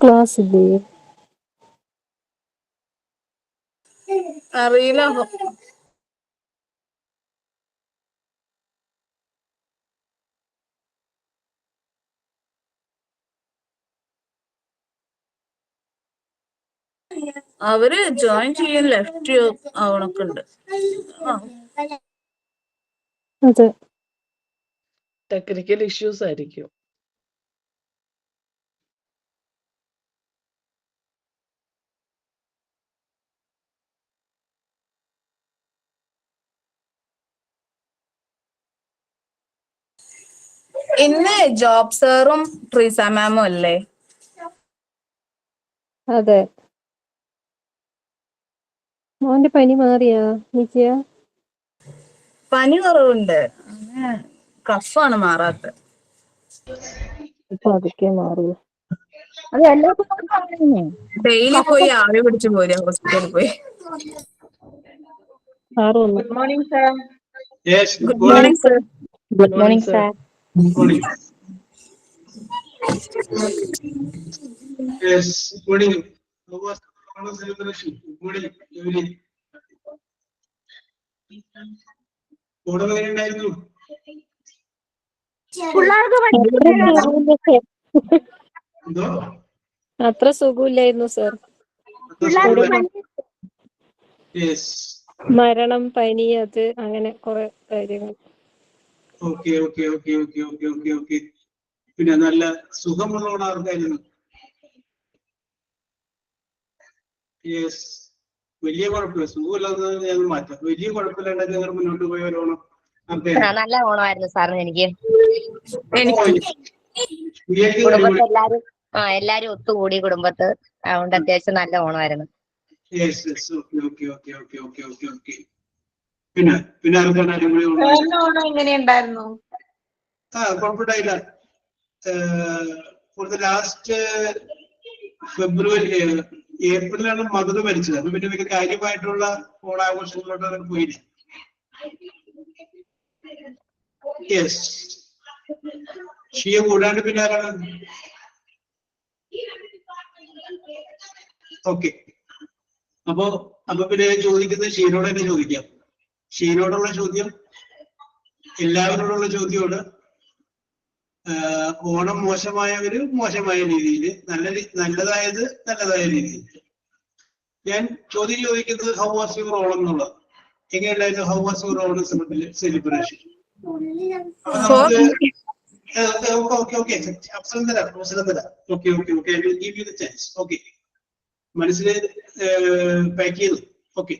Class ഇല്ലേ? അറിയില്ല. അവര് ജോയിൻ ചെയ്യാൻ ലെഫ്റ്റ് ആവണൊക്കെ ഉണ്ട്. അതെ, ടെക്നിക്കൽ ഇഷ്യൂസ് ആയിരിക്കും. ഇന്ന് ജോബ് സാറും ട്രീസ മാമും അല്ലേ? അതെ. മോന്റെ പനി മാറിയാ നിത്യ? പനി കുറവുണ്ട്, കഫാണ് മാറാത്ത. ഇപ്പൊ അതൊക്കെ മാറൂ. അത് എല്ലാവർക്കും ഡെയിലി പോയി ആവി പിടിച്ചു പോരാ ഹോസ്പിറ്റലിൽ പോയി. Good morning, sir. Yes, good morning sir. Good morning sir. Good morning. Yes, good morning. How was the celebration? Good morning, evening. What are you doing? അത്ര സുഖമില്ലായിരുന്നു സർ. Yes. മരണം, പനി, അത് അങ്ങനെ കുറെ കാര്യങ്ങൾ. Okay. പിന്നെ നല്ല സുഖമുള്ളവണ് ആർക്കായിരുന്നു? യെസ്, വലിയ കുഴപ്പമില്ല. സുഖമില്ലാതെ ഞങ്ങൾ മാറ്റാം. വലിയ കുഴപ്പമില്ലാണ്ട് ഞങ്ങൾ മുന്നോട്ട് പോയവരാണോ? നല്ല ഓണമായിരുന്നു സാറിന്. എനിക്ക് എനിക്ക് കുടുംബത്ത് എല്ലാരും ഒത്തുകൂടി കുടുംബത്ത്, അതുകൊണ്ട് അത്യാവശ്യം നല്ല ഓണമായിരുന്നു. പിന്നെ ആർക്കാണ് അടിപൊളി ഓണം എങ്ങനെയുണ്ടായിരുന്നു? കുഴപ്പമില്ല. ഫോർ ദ ലാസ്റ്റ് ഫെബ്രുവരി ഏപ്രിലാണ് മദർ മരിച്ചത്. അപ്പൊ പിന്നെ വലിയ കാര്യമായിട്ടുള്ള ഓണാഘോഷങ്ങളോട്ട് പോയില്ല. യെസ്, ഷിയെ കൂടാണ്ട് പിന്നെ ആരാണ്? ഓക്കെ, അപ്പൊ പിന്നെ ചോദിക്കുന്നത് ഷീനോട് തന്നെ ചോദിക്കാം. ഷീനോടുള്ള ചോദ്യം എല്ലാവരോടുള്ള ചോദ്യമാണ്. ഓണം മോശമായവര് മോശമായ രീതിയിൽ, നല്ലതായത് നല്ലതായ രീതിയിൽ. ഞാൻ ചോദ്യം ചോദിക്കുന്നത് ഹൗ വാസ് യുവർ ഓണം എന്നുള്ളത്. എങ്ങനെയുണ്ടായിരുന്നു how was your Onam celebration? അവസരം തരാം. ഓക്കെ, മനസ്സിൽ പാക്ക് ചെയ്തു. ഓക്കെ,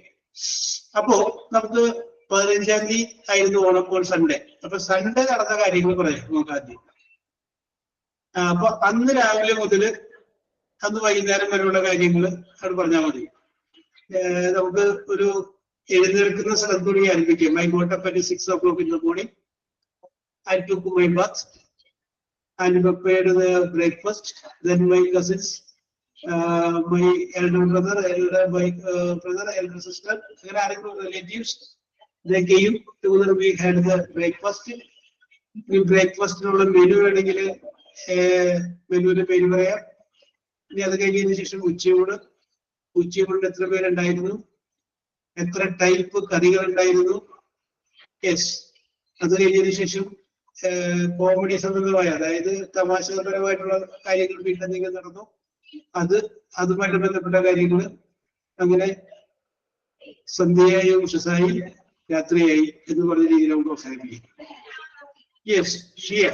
അപ്പോ നമുക്ക് 15-ാം തീയതി ആയിരുന്നു ഓണം, സൺഡേ. അപ്പൊ സൺഡേ നടന്ന കാര്യങ്ങൾ പറയാം നമുക്ക് ആദ്യം. അപ്പൊ അന്ന് രാവിലെ മുതൽ അന്ന് വൈകുന്നേരം വരെയുള്ള കാര്യങ്ങൾ അവിടെ പറഞ്ഞാൽ മതി. നമുക്ക് ഒരു എഴുന്നേൽക്കുന്ന സ്ഥലത്തോടെ ആരംഭിക്കാം. I got up at 6 o'clock in the morning. I took my bath and prepared the breakfast. Then my cousins, my elder brother, elder sister, relatives, they came together. We had the breakfast. ഈ ബ്രേക്ക്ഫാസ്റ്റിനുള്ള menu വേണമെങ്കിൽ മെനുവിന്റെ പേര് പറയാം. ഇനി അത് കഴിഞ്ഞതിന് ശേഷം ഉച്ചയൂണ് എത്ര പേരുണ്ടായിരുന്നു, എത്ര ടൈപ്പ് കറികൾ ഉണ്ടായിരുന്നു. യെസ്, അത് കഴിഞ്ഞതിന് ശേഷം കോമഡി സംബന്ധമായ, അതായത് തമാശപരമായിട്ടുള്ള കാര്യങ്ങൾ വീട്ടിലെന്തെങ്കിലും നടന്നു, അതുമായിട്ട് ബന്ധപ്പെട്ട കാര്യങ്ങൾ. അങ്ങനെ സന്ധ്യയായി, ഉഷസായി, രാത്രിയായി എന്ന് പറഞ്ഞ രീതിയിൽ നമുക്ക് അവസാനിപ്പിക്കും. Yes, Shiya,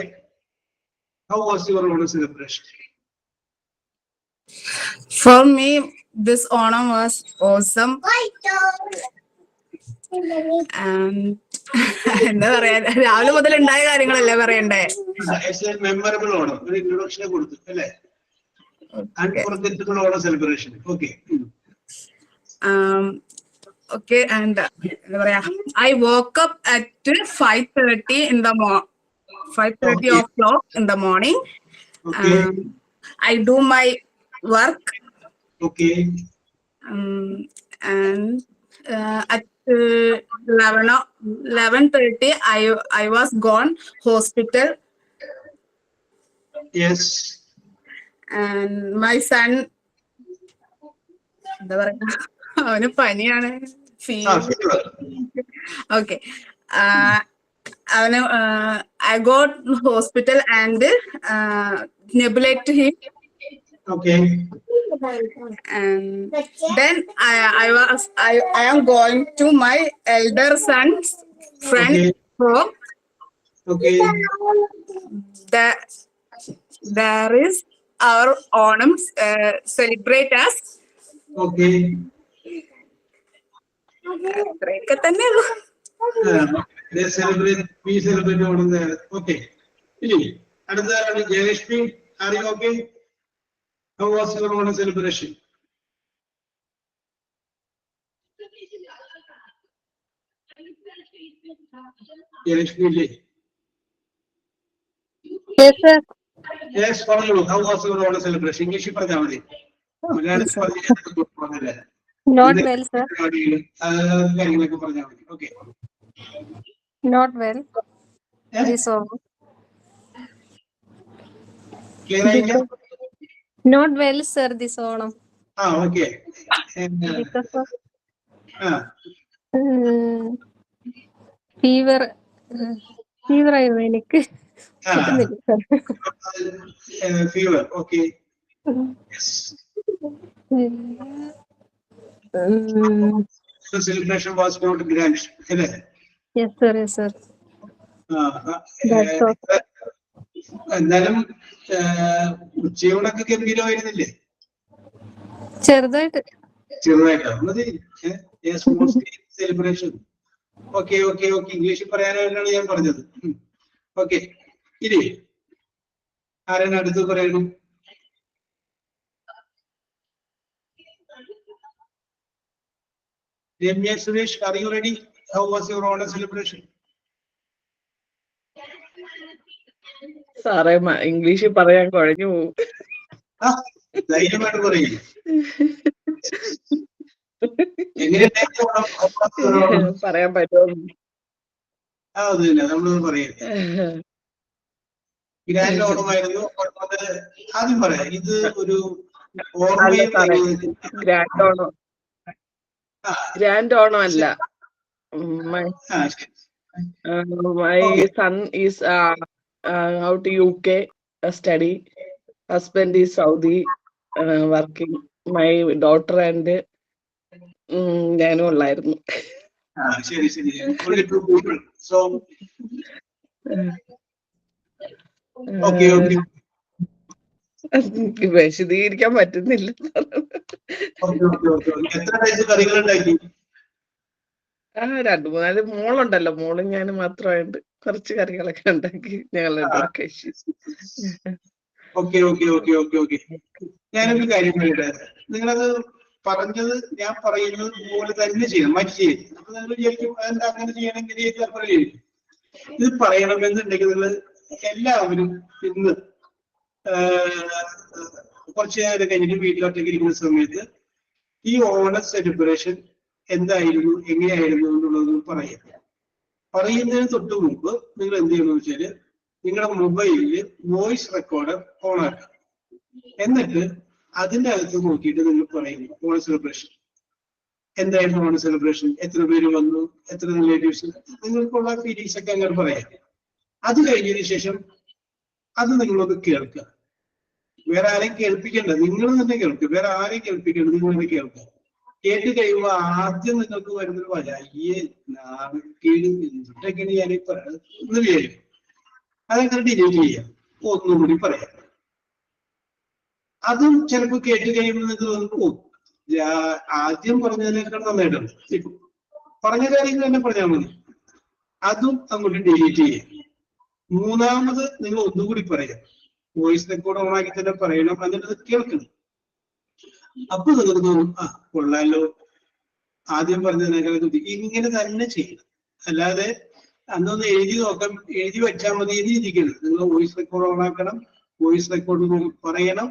how was your Onam celebration? For me, this Onam was awesome. എന്താ പറയാ, രാവിലെ മുതൽ ഉണ്ടായ കാര്യങ്ങളല്ലേ പറയണ്ടേ. മെമ്മറബിൾ ഓണം, ഒരു ഇൻട്രൊഡക്ഷനെ കൊടുത്തു അല്ലേ? Unforgettable Onam celebration. Okay, and എന്താ പറയാ, I woke up at 5:30 in the 5:30 o'clock in the morning. I do my work. Okay. And at 11:30 I was gone hospital. Yes. and my son, എന്താ പറയാ, അവന് പനിയാണ്. Okay. I got hospital and nebulate him. Okay. And then I am going to my elder son's friend home. Okay. There is our Onam celebrate us. Okay. ഇത്രയൊക്കെ തന്നെ ഉള്ളൂ. They celebrate, we celebrate Onam there. Okay. അടുത്തതാണ് Jayalakshmi. Are you okay? How was your Onam celebration? Jayalakshmi. Yes, sir. Yes, പറഞ്ഞോളൂ. How was your Onam celebration? ഇംഗ്ലീഷിൽ പറഞ്ഞാൽ മതി. മലയാളത്തിൽ പറഞ്ഞില്ല. Not well, sir. കാര്യങ്ങളൊക്കെ പറഞ്ഞാൽ മതി. Okay. Not well. This Onam. Clear ആയില്ല? Not well, sir. This Onam. Okay. Because of fever. Fever ആയിരുന്നു എനിക്ക്. Fever. Okay. Yes. The celebration was not grand. Yes, sir. Yes, sir. That's all. എന്നാലും ഉച്ചയൂണൊക്കെ ഗംഭീരമായിരുന്നില്ലേ? ചെറുതായിട്ട്. Celebration. Okay. ഇംഗ്ലീഷിൽ പറയാനായിട്ടാണ് ഞാൻ പറഞ്ഞത്. Okay. ഇനി ആരാണ് അടുത്ത് പറയുന്നു? Ramya Suresh, are you ready? How was your Onam celebration? സാറേ ഇംഗ്ലീഷിൽ പറയാൻ കുഴഞ്ഞു പോകും. ധൈര്യമായിട്ട് പറയും. പറയാൻ പറ്റുമോ? അത് തന്നെ നമ്മളൊന്ന് പറയാം. ഗ്രാൻഡ് ഓണമായിരുന്നു. ആദ്യം പറയാം, ഇത് ഒരു ഗ്രാൻഡ് ഓണം അല്ല. My son is out to UK study. Husband is Saudi working. My daughter and ഞാനും ഉള്ളായിരുന്നു. ശരി. So okay. വിശദീകരിക്കാൻ പറ്റുന്നില്ല. എത്ര ടൈപ്പ് കറികളുണ്ടാക്കി? 2-3 മോളുണ്ടല്ലോ, മോളും ഞാനും മാത്രമായിട്ട് കുറച്ച് കറികളൊക്കെ ഉണ്ടാക്കി ഞങ്ങളുടെ കഴിച്ചു. ഓക്കെ. ഞാനൊരു കാര്യം പറയട്ടെ. നിങ്ങളത് പറഞ്ഞത് ഞാൻ പറയുന്നത് പോലെ തന്നെ ചെയ്യണം, മറ്റു ചെയ്യും. അപ്പൊ നിങ്ങൾ വിചാരിക്കും എന്താ അങ്ങനെ ചെയ്യണമെങ്കിൽ ഇത് പറയണമെന്നുണ്ടെങ്കിൽ നിങ്ങൾ എല്ലാവരും ഇന്ന് കുറച്ചു നേരം കഴിഞ്ഞിട്ട് വീട്ടിലൊറ്റയ്ക്ക് ഇരിക്കുന്ന സമയത്ത് ഈ ഓണം സെലിബ്രേഷൻ എന്തായിരുന്നു, എങ്ങനെയായിരുന്നു എന്നുള്ളത് പറയുന്നതിന് തൊട്ട് മുമ്പ് നിങ്ങൾ എന്ത് ചെയ്യണമെന്ന് വെച്ചാല് നിങ്ങളുടെ മൊബൈലില് വോയിസ് റെക്കോർഡർ ഓൺ ആക്കുക. എന്നിട്ട് അതിന്റെ അകത്ത് നോക്കിയിട്ട് നിങ്ങൾ പറയുന്നു ഓണം സെലിബ്രേഷൻ എന്തായിരുന്നു, ഓണം സെലിബ്രേഷൻ എത്ര പേര് വന്നു, എത്ര റിലേറ്റീവ്സ്, നിങ്ങൾക്കുള്ള ഫീലിങ്സ് ഒക്കെ അങ്ങനെ പറയാം. അത് കഴിഞ്ഞതിന് ശേഷം അത് നിങ്ങളൊന്ന് കേൾക്കുക. വേറെ ആരെയും കേൾപ്പിക്കേണ്ട, നിങ്ങൾ തന്നെ കേൾക്കുക. വേറെ ആരെയും കേൾപ്പിക്കേണ്ട, നിങ്ങൾ തന്നെ കേൾക്കുക. കേട്ട് കഴിയുമ്പോൾ ആദ്യം നിങ്ങൾക്ക് വരുന്നൊരു വലിയ നാണക്കേട്, എന്തൊക്കെയാണ് ഞാനീ പറയുന്നത് എന്ന് വിചാരിക്കും. അതൊക്കെ ഡിലീറ്റ് ചെയ്യാം, ഒന്നുകൂടി പറയാം. അതും ചിലപ്പോൾ കേട്ട് കഴിയുമ്പോൾ നിങ്ങൾക്ക് തോന്നും ആദ്യം പറഞ്ഞതിനേക്കാൾ നന്നായിട്ടുണ്ട്, ഇപ്പൊ പറഞ്ഞ കാര്യങ്ങൾ തന്നെ പറഞ്ഞാൽ മതി. അതും അങ്ങോട്ട് ഡിലീറ്റ് ചെയ്യാം. മൂന്നാമത് നിങ്ങൾ ഒന്നുകൂടി പറയാം, വോയിസ് റെക്കോർഡ് ഓണാക്കി തന്നെ പറയണം, എന്നിട്ട് കേൾക്കണം. അപ്പൊ നിങ്ങൾക്ക് തോന്നും കൊള്ളാലോ, ആദ്യം പറഞ്ഞതിനേക്കാൾ ഇങ്ങനെ തന്നെ ചെയ്യണം. അല്ലാതെ അന്നൊന്ന് എഴുതി വെച്ചാൽ മതി എന്ന് ഇരിക്കണം. നിങ്ങൾ വോയിസ് റെക്കോർഡ് ഓണാക്കണം, വോയിസ് റെക്കോർഡ് പറയണം,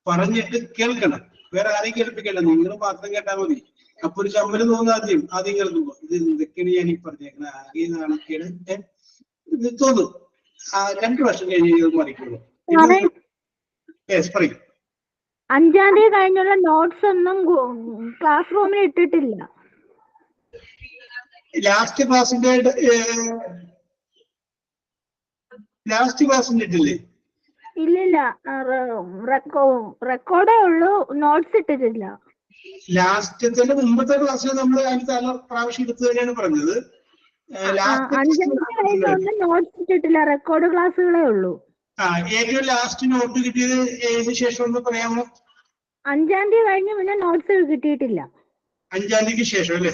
പറഞ്ഞിട്ട് കേൾക്കണം. വേറെ ആരെയും കേൾപ്പിക്കണ്ട, നിങ്ങൾ മാത്രം കേട്ടാൽ മതി. അപ്പൊ ഒരു ചമ്മല് തോന്നുന്ന ആദ്യം കേൾക്കുമ്പോ ഇത് എന്തൊക്കെയാണ് ഞാൻ ഈ പറഞ്ഞേക്കുന്നത്, ആകെ നാണക്കേട് തോന്നും. 2 വർഷം കഴിഞ്ഞ് മറിക്കുള്ളൂ. പറയും. 5-ാം തീയതി കഴിഞ്ഞുള്ള നോട്ട്സ് ഒന്നും ക്ലാസ് റൂമിൽ ഇട്ടിട്ടില്ല. ലാസ്റ്റ് ക്ലാസ്സിന്റെ ഇട്ടില്ലേ? ഇല്ലില്ല, റെക്കോർഡേ ഉള്ളൂ, നോട്ട്സ് ഇട്ടിട്ടില്ല. ലാസ്റ്റത്തെ മുമ്പത്തെ ക്ലാസ്സിൽ നമ്മൾ അതിന് തല പ്രാവശ്യം എടുത്തു തന്നെയാണ് പറഞ്ഞത്. 5-ാം തീയതി കഴിഞ്ഞൊന്നും നോട്ട്സ് ഇട്ടിട്ടില്ല, റെക്കോർഡ് ക്ലാസ്സുകളേ ഉള്ളൂ. ഏറ്റവും ലാസ്റ്റ് നോട്ട് കിട്ടിയത് ഏതിനു ശേഷം ഒന്ന് പറയാമോ? 5-ാം തീയതി കഴിഞ്ഞ് പിന്നെ നോട്ട്സ് കിട്ടിയിട്ടില്ല. 5-ാം തീയതിക്ക് ശേഷം അല്ലേ?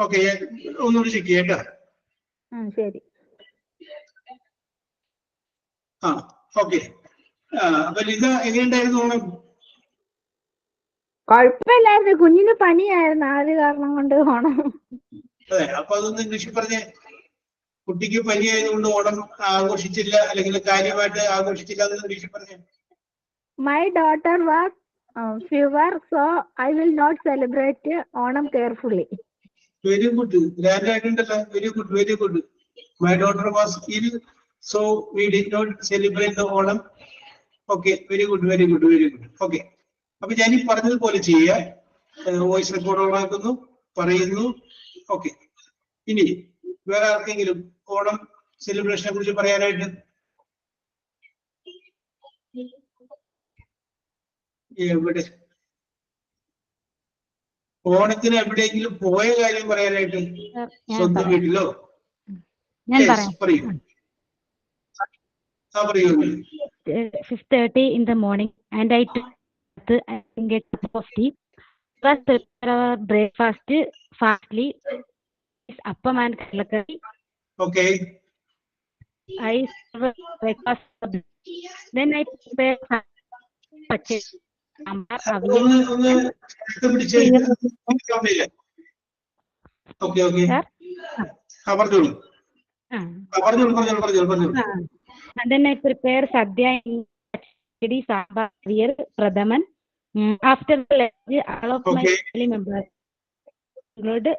ഓക്കെ, ഒന്നുകൂടി ചെക്ക് ചെയ്യാം. ശരി. ഓക്കെ. അപ്പൊ ഇത് എങ്ങനെയുണ്ടായിരുന്നു ഓണം? കുഴപ്പമില്ലായിരുന്നു, കുഞ്ഞിന് പനിയായിരുന്നു, ആദ്യ കാരണം കൊണ്ട് ഓണം. അതെ, അപ്പൊ അതൊന്ന് ഇംഗ്ലീഷിൽ പറഞ്ഞേ. കുട്ടിക്ക് പനി ആയതുകൊണ്ട് ഓണം ആഘോഷിച്ചില്ല, അല്ലെങ്കിൽ കാര്യമായിട്ട് ആഘോഷിച്ചില്ല എന്ന് ഇംഗ്ലീഷിൽ പറഞ്ഞേ. My daughter was fever, so I will not celebrate Onam carefully. Very good. Grand ആയിട്ടുണ്ടല്ലോ. Very good, very good. My daughter was ill, so we did not celebrate the Onam. Okay, very good, very good, very good. Okay. അപ്പൊ ഞാൻ ഈ പറഞ്ഞതുപോലെ ചെയ്യുക. Voice record ഓണാക്കുന്നു, പറയുന്നു. Okay. ഇനി വേറെ ആർക്കെങ്കിലും ഓണം സെലിബ്രേഷനെ കുറിച്ച് പറയാനായിട്ട്? എവിടെ ഓണത്തിന് എവിടെയെങ്കിലും പോയ കാര്യം പറയാനായിട്ട്? സ്വന്തം വീട്ടിലോ? പറയൂ. 6:30 in the morning, and I took get a cup of tea. First, prepare our breakfast fastly. Appam and kadalakari. Okay. I serve breakfast. Then I prepare pachadi. Okay, okay. And then I prepare sadhya in pachadi, sambar, aviyal, pradaman. After the lunch, all of my family members include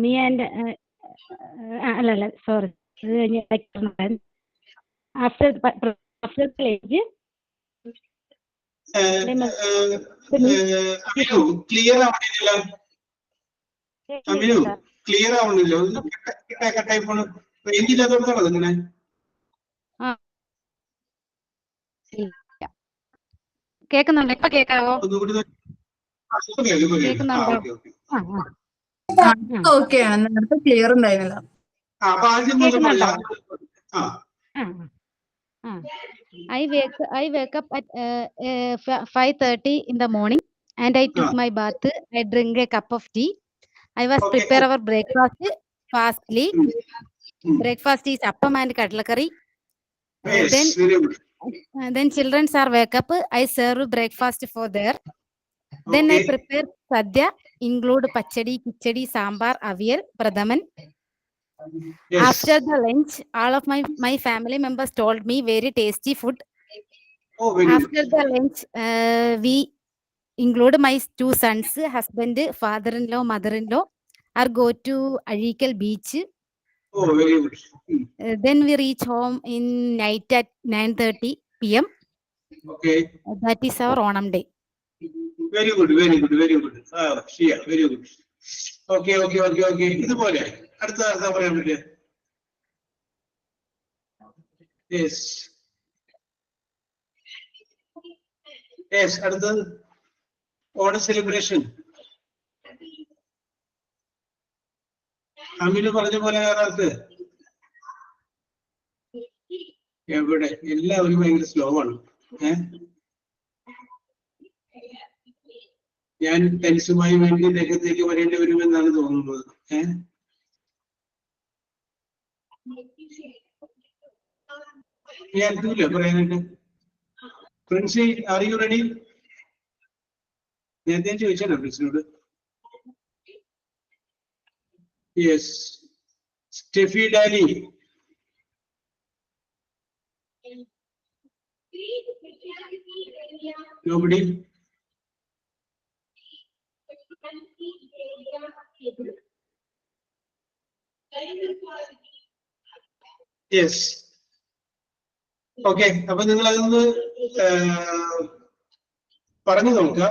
me and sorry. After the lunch, clear ആവണില്ല. കട്ടായി പോണു. റേഞ്ചില്ലാത്തോടത്താണോ ഇങ്ങനെ? കേക്കുന്നുണ്ടോ? ഇപ്പൊ കേക്കാവോ? Clear ഉണ്ടായിരുന്നില്ല. I wake up at 5:30 in the morning, and I took my bath. I drink a cup of tea. I was prepare our breakfast fastly. Breakfast is appam and kadalakari. Then children are wake up. I serve breakfast for there. Then I prepare sadhya, include pachadi, kichadi, sambar, aviyal, pradaman. After the lunch, all of my family members told me very tasty food. After the lunch, we include my 2 sons, husband, father-in-law, mother-in-law, are go to Azhikal beach. Very good. Then we reach home in night at 9:30 p.m. Okay. That is our Onam day. Very good, very good, very good. Yeah, very good. Okay. ഇതുപോലെ അടുത്ത പറയാൻ പറ്റിയ? Yes, അടുത്തത് ഓണ celebration. അമില് പറഞ്ഞ പോലെ വേറെ എവിടെ? എല്ലാവരും ഭയങ്കര സ്ലോ ആണ്. ഞാൻ ടെൻസുമായി വേണ്ടി രംഗത്തേക്ക് വരേണ്ടി വരുമെന്നാണ് തോന്നുന്നത്. ഞാൻ പറയാനായിട്ട്. Princy, are you ready? നേരത്തെ ചോദിച്ചാലോ പ്രിൻസിനോട്? Yes. Steffi Dani? Nobody? Yes. Okay, അപ്പൊ നിങ്ങൾ അതൊന്ന് പറഞ്ഞു നോക്കുക.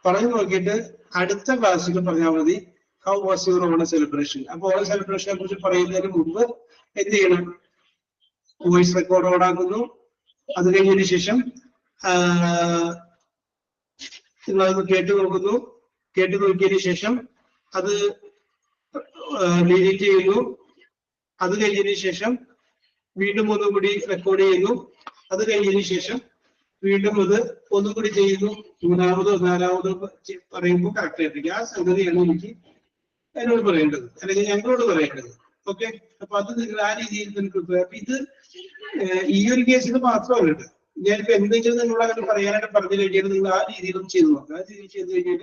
പറഞ്ഞു നോക്കിയിട്ട് അടുത്ത ക്ലാസ്സിൽ പറഞ്ഞാൽ മതി how was your Onam celebration. അപ്പൊ ഓണം സെലിബ്രേഷനെ കുറിച്ച് പറയുന്നതിന് മുമ്പ് എന്ത് ചെയ്യണം? വോയിസ് റെക്കോർഡ് ഓണാക്കുന്നു. അത് കഴിഞ്ഞതിന് ശേഷം നിങ്ങളതൊന്ന് കേട്ടു നോക്കുന്നു. കേട്ടു നോക്കിയതിന് ശേഷം അത് ഡിലീറ്റ് ചെയ്യുന്നു. അത് കഴിഞ്ഞതിന് ശേഷം വീണ്ടും ഒന്നും കൂടി റെക്കോർഡ് ചെയ്യുന്നു. അത് കഴിഞ്ഞതിന് ശേഷം വീണ്ടും അത് ഒന്നും കൂടി ചെയ്യുന്നു. മൂന്നാമതോ നാലാമതോ പറയുമ്പോൾ കറക്റ്റ് ആയിരിക്കും. ആ സംഗതിയാണ് എനിക്ക് എന്നോട് പറയേണ്ടത്, അല്ലെങ്കിൽ ഞങ്ങളോട് പറയേണ്ടത്. ഓക്കെ, അപ്പൊ അത് നിങ്ങൾ ആ രീതിയിൽ തന്നെ പ്രിപ്പയർ. അപ്പൊ ഇത് ഈ ഒരു കേസിൽ മാത്രമല്ല. ഞാനിപ്പോ എന്തെങ്കിലും നിങ്ങൾ അങ്ങനെ പറയാനായിട്ട് പറഞ്ഞു കഴിഞ്ഞാൽ നിങ്ങൾ ആ രീതിയിലും ചെയ്തു നോക്കുക. ആ രീതിയിൽ ചെയ്ത് കഴിഞ്ഞാൽ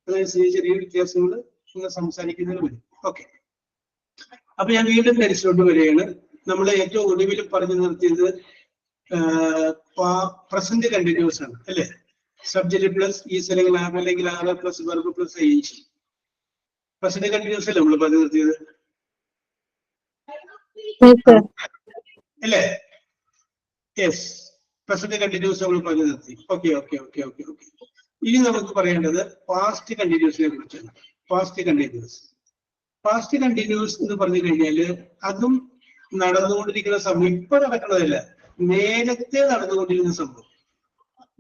അതനുസരിച്ച് ചെറിയ വ്യത്യാസങ്ങൾ നിങ്ങൾ സംസാരിക്കുന്നതിന് വരും. ഓക്കെ, അപ്പൊ ഞാൻ വീണ്ടും ടെക്സ്റ്റിലോട്ട് വരികയാണ്. നമ്മൾ ഏറ്റവും ഒടുവിൽ പറഞ്ഞു നിർത്തിയത് പ്രസന്റ് കണ്ടിന്യൂസ് ആണ് അല്ലെ? സബ്ജക്ട് പ്ലസ് ഈസ് അല്ലെങ്കിൽ ആം അല്ലെങ്കിൽ are plus verb plus ING. Present continuous അല്ലേ നമ്മൾ പറഞ്ഞു നിർത്തിയത് അല്ലേ? യെസ്, പ്രസന്റ് കണ്ടിന്യൂസ് നമ്മൾ പറഞ്ഞു നിർത്തി. Okay okay okay okay okay. ഇനി നമുക്ക് പറയേണ്ടത് പാസ്റ്റ് കണ്ടിന്യൂസിനെ കുറിച്ചാണ്. Past continuous. പാസ്റ്റ് കണ്ടിന്യൂസ് എന്ന് പറഞ്ഞു കഴിഞ്ഞാല് അതും നടന്നുകൊണ്ടിരിക്കുന്ന സംഭവം, ഇപ്പൊ നടക്കുന്നതല്ല, നേരത്തെ നടന്നുകൊണ്ടിരുന്ന സംഭവം.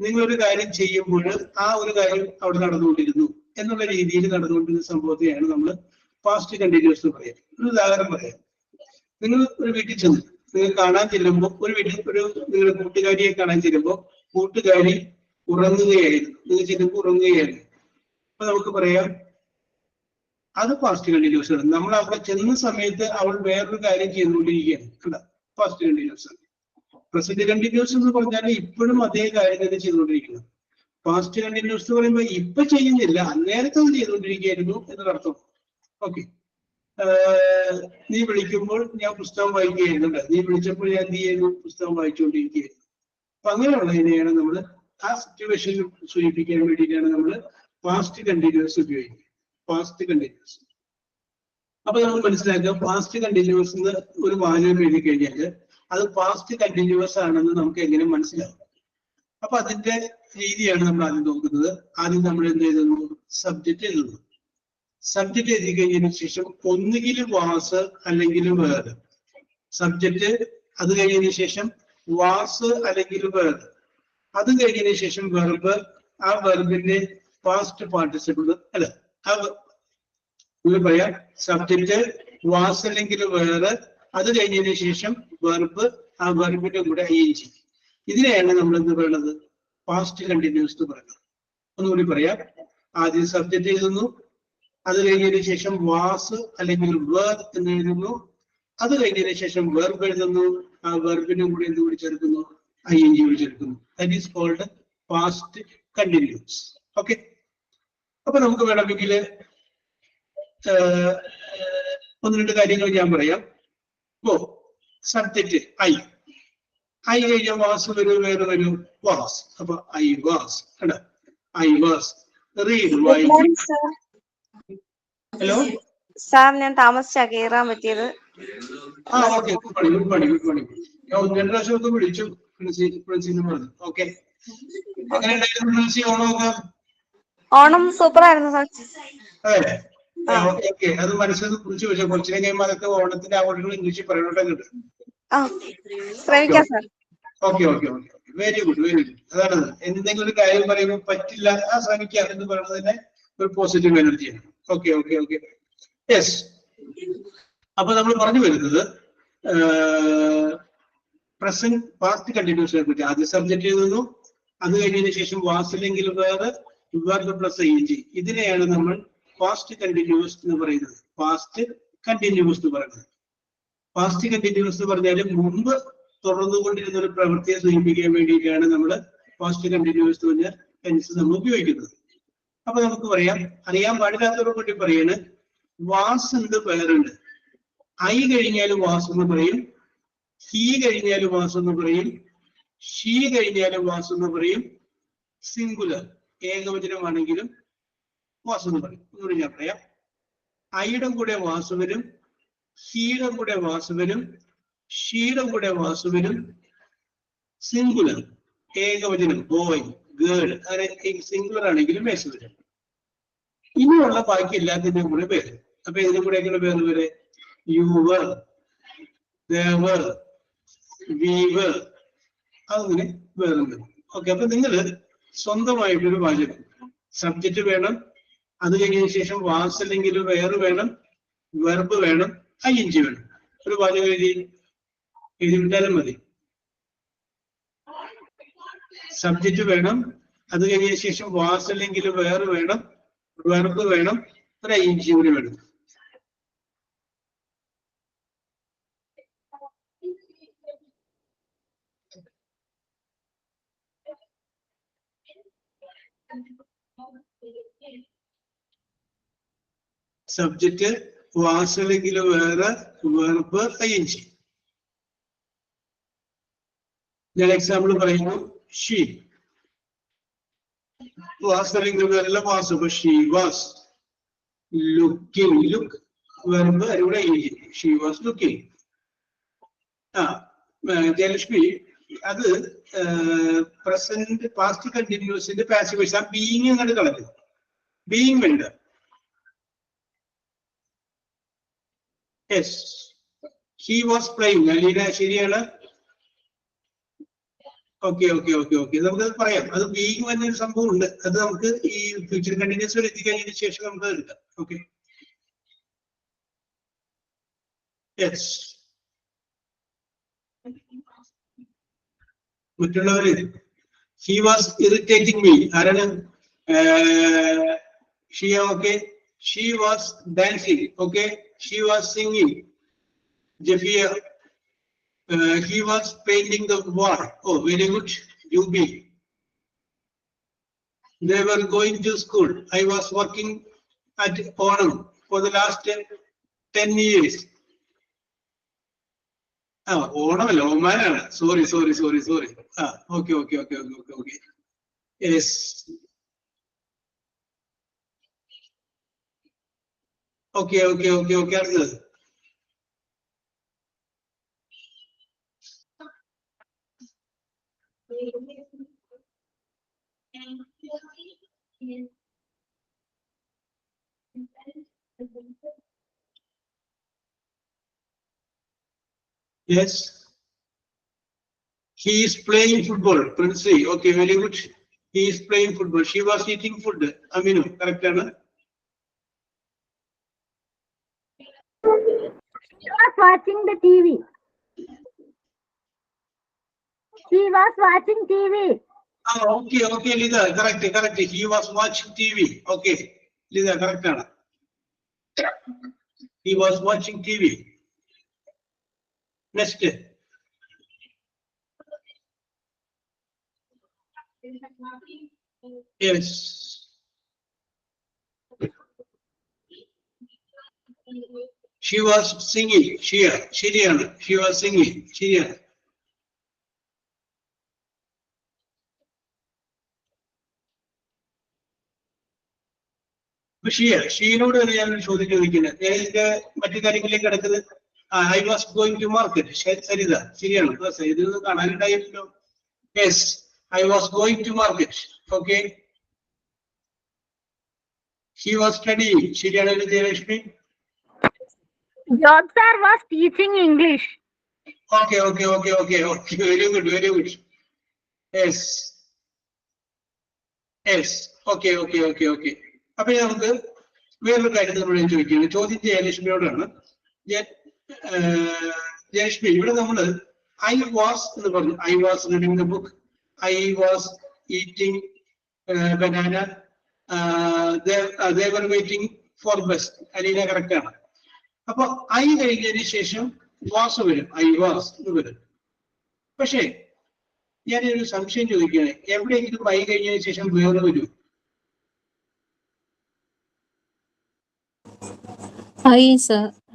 നിങ്ങളൊരു കാര്യം ചെയ്യുമ്പോൾ ആ ഒരു കാര്യം അവിടെ നടന്നുകൊണ്ടിരുന്നു എന്നുള്ള രീതിയിൽ നടന്നുകൊണ്ടിരുന്ന സംഭവത്തെയാണ് നമ്മൾ പാസ്റ്റ് കണ്ടിന്യൂസ് എന്ന് പറയാം. ഒരു ഉദാഹരണം പറയാം. നിങ്ങൾ ഒരു വീട്ടിൽ ചെന്നു, നിങ്ങൾ കാണാൻ ചെല്ലുമ്പോൾ ഒരു വീട്ടിൽ നിങ്ങളുടെ കൂട്ടുകാരിയെ കാണാൻ ചെല്ലുമ്പോൾ കൂട്ടുകാരി ഉറങ്ങുകയായിരുന്നു. നിങ്ങൾ ചെല്ലുമ്പോൾ ഉറങ്ങുകയായിരുന്നു. അപ്പൊ നമുക്ക് പറയാം അത് പാസ്റ്റ് കണ്ടിന്യൂസ് ആണ്. നമ്മൾ അവിടെ ചെന്ന സമയത്ത് അവൾ വേറൊരു കാര്യം ചെയ്തുകൊണ്ടിരിക്കുകയാണ്. അല്ല, പാസ്റ്റ് കണ്ടിന്യൂസ് ആണ്. പ്രസന്റ് കണ്ടിന്യൂസ് എന്ന് പറഞ്ഞാൽ ഇപ്പോഴും അതേ കാര്യം തന്നെ ചെയ്തുകൊണ്ടിരിക്കുന്നത്. പാസ്റ്റ് കണ്ടിന്യൂസ് എന്ന് പറയുമ്പോൾ ഇപ്പൊ ചെയ്യുന്നില്ല, അന്നേരത്തെ അത് ചെയ്തുകൊണ്ടിരിക്കുകയായിരുന്നു എന്നർത്ഥം. ഓക്കെ, നീ വിളിക്കുമ്പോൾ ഞാൻ പുസ്തകം വായിക്കുകയായിരുന്നു. നീ വിളിച്ചപ്പോൾ ഞാൻ എന്ത് ചെയ്യുന്നു? പുസ്തകം വായിച്ചുകൊണ്ടിരിക്കുകയായിരുന്നു. അപ്പൊ അങ്ങനെയുള്ളതിനെയാണ് നമ്മൾ ആ സിറ്റുവേഷൻ സൂചിപ്പിക്കാൻ വേണ്ടിയിട്ടാണ് നമ്മൾ പാസ്റ്റ് കണ്ടിന്യൂസ് ഉപയോഗിക്കുന്നത്. Past continuous. അപ്പൊ നമ്മൾ മനസ്സിലാക്കുക, പാസ്റ്റ് കണ്ടിന്യൂസ് എന്ന് ഒരു വാചകം എഴുതി കഴിഞ്ഞാൽ അത് പാസ്റ്റ് കണ്ടിന്യൂസ് ആണെന്ന് നമുക്ക് എങ്ങനെ മനസ്സിലാവും? അപ്പൊ അതിന്റെ രീതിയാണ് നമ്മൾ ആദ്യം നോക്കുന്നത്. ആദ്യം നമ്മൾ എന്ത് എഴുതുന്നു? സബ്ജക്റ്റ് എഴുതുന്നു. സബ്ജക്റ്റ് എഴുതി കഴിഞ്ഞതിന് ശേഷം ഒന്നുകിൽ വാസ് അല്ലെങ്കിൽ വേർഡ്. സബ്ജക്റ്റ്, അത് കഴിഞ്ഞതിന് ശേഷം വാസ് അല്ലെങ്കിൽ വേർഡ്, അത് കഴിഞ്ഞതിന് ശേഷം വെർബ്, ആ വെർബിന്റെ പാസ്റ്റ് പാർട്ടിസിപ്പിൾ അല്ല, പറയാം സബ്ജക്റ്റ്, വാസ് അല്ലെങ്കിൽ വേറെ, അത് കഴിഞ്ഞതിന് ശേഷം വെർബ്, ആ വെർബിന്റെ കൂടെ ing. ഇതിനെയാണ് നമ്മൾ എന്ത് പറയുന്നത്? പാസ്റ്റ് കണ്ടിന്യൂസ് എന്ന് പറയുന്നത്. ഒന്നുകൂടി പറയാം. ആദ്യം സബ്ജക്റ്റ് എഴുതുന്നു, അത് കഴിഞ്ഞതിന് ശേഷം വാസ് അല്ലെങ്കിൽ വേർ എന്ന് എഴുതുന്നു, അത് കഴിഞ്ഞതിന് ശേഷം വെർബ് എഴുതുന്നു, ആ വെർബിന്റെ കൂടെ എന്തുകൂടി ചേർക്കുന്നു? ing കൂടി ചേർക്കുന്നു. That is called past continuous. Okay, അപ്പൊ നമുക്ക് വേണമെങ്കിൽ ഒന്ന് രണ്ട് കാര്യങ്ങൾ ഞാൻ പറയാം. ഇപ്പോ സബ്ജക്റ്റ് ഐ കഴിഞ്ഞ വാസ് വരും, വേറെ വരും വാസ്. അപ്പൊ I was, I was read വായിക്കും. ഹലോ സാർ, ഞാൻ താമസിച്ചാ കേറാൻ പറ്റിയത്. ആ ഓക്കെ, ഗുഡ് മോർണിംഗ്. ഞാൻ ഒന്ന് രണ്ട് പ്രാവശ്യം ഒക്കെ വിളിച്ചു പ്രിൻസിനെ പറഞ്ഞു. ഓക്കെ, എങ്ങനെയുണ്ടായിരുന്നു പ്രിൻസി ഓണമൊക്കെ? ഓണം സൂപ്പർ ആയിരുന്നു സാർ. അതെ, ഓക്കെ. അത് മനസ്സിൽ കുറിച്ച് വെച്ചാൽ കുറച്ചിനെ കഴിയുമ്പോൾ അതൊക്കെ ഓണത്തിന്റെ ആഘോഷങ്ങൾ ഇംഗ്ലീഷിൽ പറയണോട്ടൊക്കെ. ശ്രമിക്കാം sir. Okay okay okay, very good very good. അതാണ് എന്തെങ്കിലും ഒരു കാര്യം പറയുമ്പോൾ പറ്റില്ല, ആ ശ്രമിക്കാം എന്ന് പറയുന്നത് തന്നെ ഒരു പോസിറ്റീവ് എനർജിയാണ്. Okay okay okay, yes. അപ്പൊ നമ്മൾ പറഞ്ഞു വരുന്നത് പ്രസന്റ് പാസ്റ്റ് കണ്ടിന്യൂസിനെ കുറിച്ച്. ആദ്യം സബ്ജക്റ്റ് എഴുതുന്നു, അത് കഴിഞ്ഞതിന് ശേഷം വാസ് അല്ലെങ്കിൽ വേറെ, വെർബ് പ്ലസ് ing. ഇതിനെയാണ് നമ്മൾ പാസ്റ്റ് കണ്ടിന്യൂസ് എന്ന് പറയുന്നത്. പാസ്റ്റ് കണ്ടിന്യൂസ് എന്ന് പറയുന്നത്. പാസ്റ്റ് കണ്ടിന്യൂസ് എന്ന് പറഞ്ഞാൽ മുമ്പ് തുടർന്നുകൊണ്ടിരുന്ന ഒരു പ്രവൃത്തിയെ സൂചിപ്പിക്കാൻ വേണ്ടിയിട്ടാണ് നമ്മൾ പാസ്റ്റ് കണ്ടിന്യൂസ് എന്ന് പറഞ്ഞ ടെൻസ് നമ്മൾ ഉപയോഗിക്കുന്നത്. അപ്പൊ നമുക്ക് പറയാം, അറിയാൻ പാടില്ലാത്തവരെ വേണ്ടി പറയാണ്, വാസ് ഉണ്ട്, വേറുണ്ട്. ഐ കഴിഞ്ഞാൽ വാസ് എന്ന് പറയും, ഹി കഴിഞ്ഞാൽ വാസ് എന്ന് പറയും, ഷീ കഴിഞ്ഞാൽ വാസ് എന്ന് പറയും. സിംഗുലർ ഏകവചനമാണെങ്കിലും വാസ് എന്ന് പറയും. ഒന്നുകൂടി ഞാൻ പറയാം. ഐയുടെ കൂടെ വാസ് വരും, ഹീയുടെ കൂടെ വാസ് വരും, ഷീയുടെ കൂടെ വാസ് വരും, സിംഗുലർ ഏകവചനം ബോയ് ഗേൾ അങ്ങനെ സിംഗുലർ ആണെങ്കിലും എസ് വരും. ഇനിയുള്ള ബാക്കി എല്ലാത്തിന്റെയും കൂടെ പേര്. അപ്പൊ ഇതിനും കൂടെ എങ്ങനെ പേര് വരെ യുവർ ദേവർ വീവർ അങ്ങനെ വേറെ. ഓക്കെ, അപ്പൊ നിങ്ങള് സ്വന്തമായിട്ടൊരു വാചകം സബ്ജക്റ്റ് വേണം, അത് കഴിഞ്ഞതിന് ശേഷം വാസ് അല്ലെങ്കിൽ വേറെ വേണം, വെർബ് വേണം, ing വേണം. ഒരു വാചകം എഴുതി വിട്ടാലും മതി. സബ്ജക്റ്റ് വേണം, അത് കഴിഞ്ഞതിന് ശേഷം വാസ് അല്ലെങ്കിൽ വേറെ വേണം, വെർബ് വേണം, ഒരു ing കൂടി വേണം. സബ്ജക്റ്റ് വാസ് അല്ലെങ്കിൽ വേറെ, വെർബ് ing. ഞാൻ എക്സാമ്പിൾ പറയുന്നു. ഷീ വാസ് അല്ലെങ്കിൽ വേറെ വാസ്, അപ്പൊ she was looking, look verb ഇവിടെ ing, she was looking. Jayalakshmi അത് പ്രസന്റ് പാസ്റ്റ് കണ്ടിന്യൂസിന്റെ പാസീവ് വോയിസ്. ആ ബീയിങ് അങ്ങോട്ട് കളഞ്ഞു, ബീയിങ് വേണ്ട. Yes, he was playing. Aleena ശരിയാണ്. ഓക്കെ ഓക്കെ ഓക്കെ ഓക്കെ, നമുക്ക് പറയാം. അത് ബീയിങ് എന്നൊരു സംഭവം ഉണ്ട്, അത് നമുക്ക് ഈ ഫ്യൂച്ചർ കണ്ടിന്യൂസ് വരെ എത്തിക്കഴിഞ്ഞതിന് ശേഷം നമുക്ക് എടുക്കാം. Okay, yes. മറ്റുള്ളവര് ഹി വാസ് ഇറിറ്റേറ്റിംഗ് മീ. ആരാണ്? Shiya. Okay, she was dancing. Okay, she was singing. Jafiya he was painting the wall. Oh, very good. Yubi. They were going to school. I was working at Onam for the last 10 years. Onam അല്ല, ഒമാനാണ്. Sorry. Okay. Yes. Okay. അടുത്തത്. Yes, he is playing football. Princey. Okay, very good. He is playing football. She was eating food. Aminu, correct ആണ്. She was watching the TV. She was watching TV. Okay, Lida, correct. He was watching TV. Okay, Lida, correct ആണ്. He was watching TV. Next. Yes. She was singing. ശരിയാണ്. She was singing. ശരിയാണ്. ഷീനോട് ഞാൻ ചോദിക്കുന്നത്. ഞാൻ ഇതിന്റെ മറ്റു കാര്യങ്ങളിലേക്ക് കിടക്കുന്നത്. I was going to market. Saritha ശരിയാണ്. Saritha കാണാനുണ്ടായില്ലോ. Yes, I was going to market. Okay. He was studying. ശരിയാണ് Jayalakshmi. Job sir was teaching English. Okay. Very good. Yes. Okay. അപ്പൊ നമുക്ക് വേറൊരു കാര്യം നമ്മൾ ചോദിക്കുകയാണ്. ചോദ്യം ജയലക്ഷ്മിയോടാണ്. ജയലക്ഷ്മി, ഇവിടെ നമ്മള് ഐ വാസ് എന്ന് പറഞ്ഞു. I was reading the book. I was eating banana. they were waiting for bus. Aleena correct ആണ്. അപ്പൊ ഐ കഴിഞ്ഞതിന് ശേഷം വാസ് വരും, ഐ വാസ് എന്ന് വരും. പക്ഷേ ഞാനൊരു സംശയം ചോദിക്കുകയാണ്, എവിടെയെങ്കിലും ഐ കഴിഞ്ഞതിന് ശേഷം വേറെ വരും?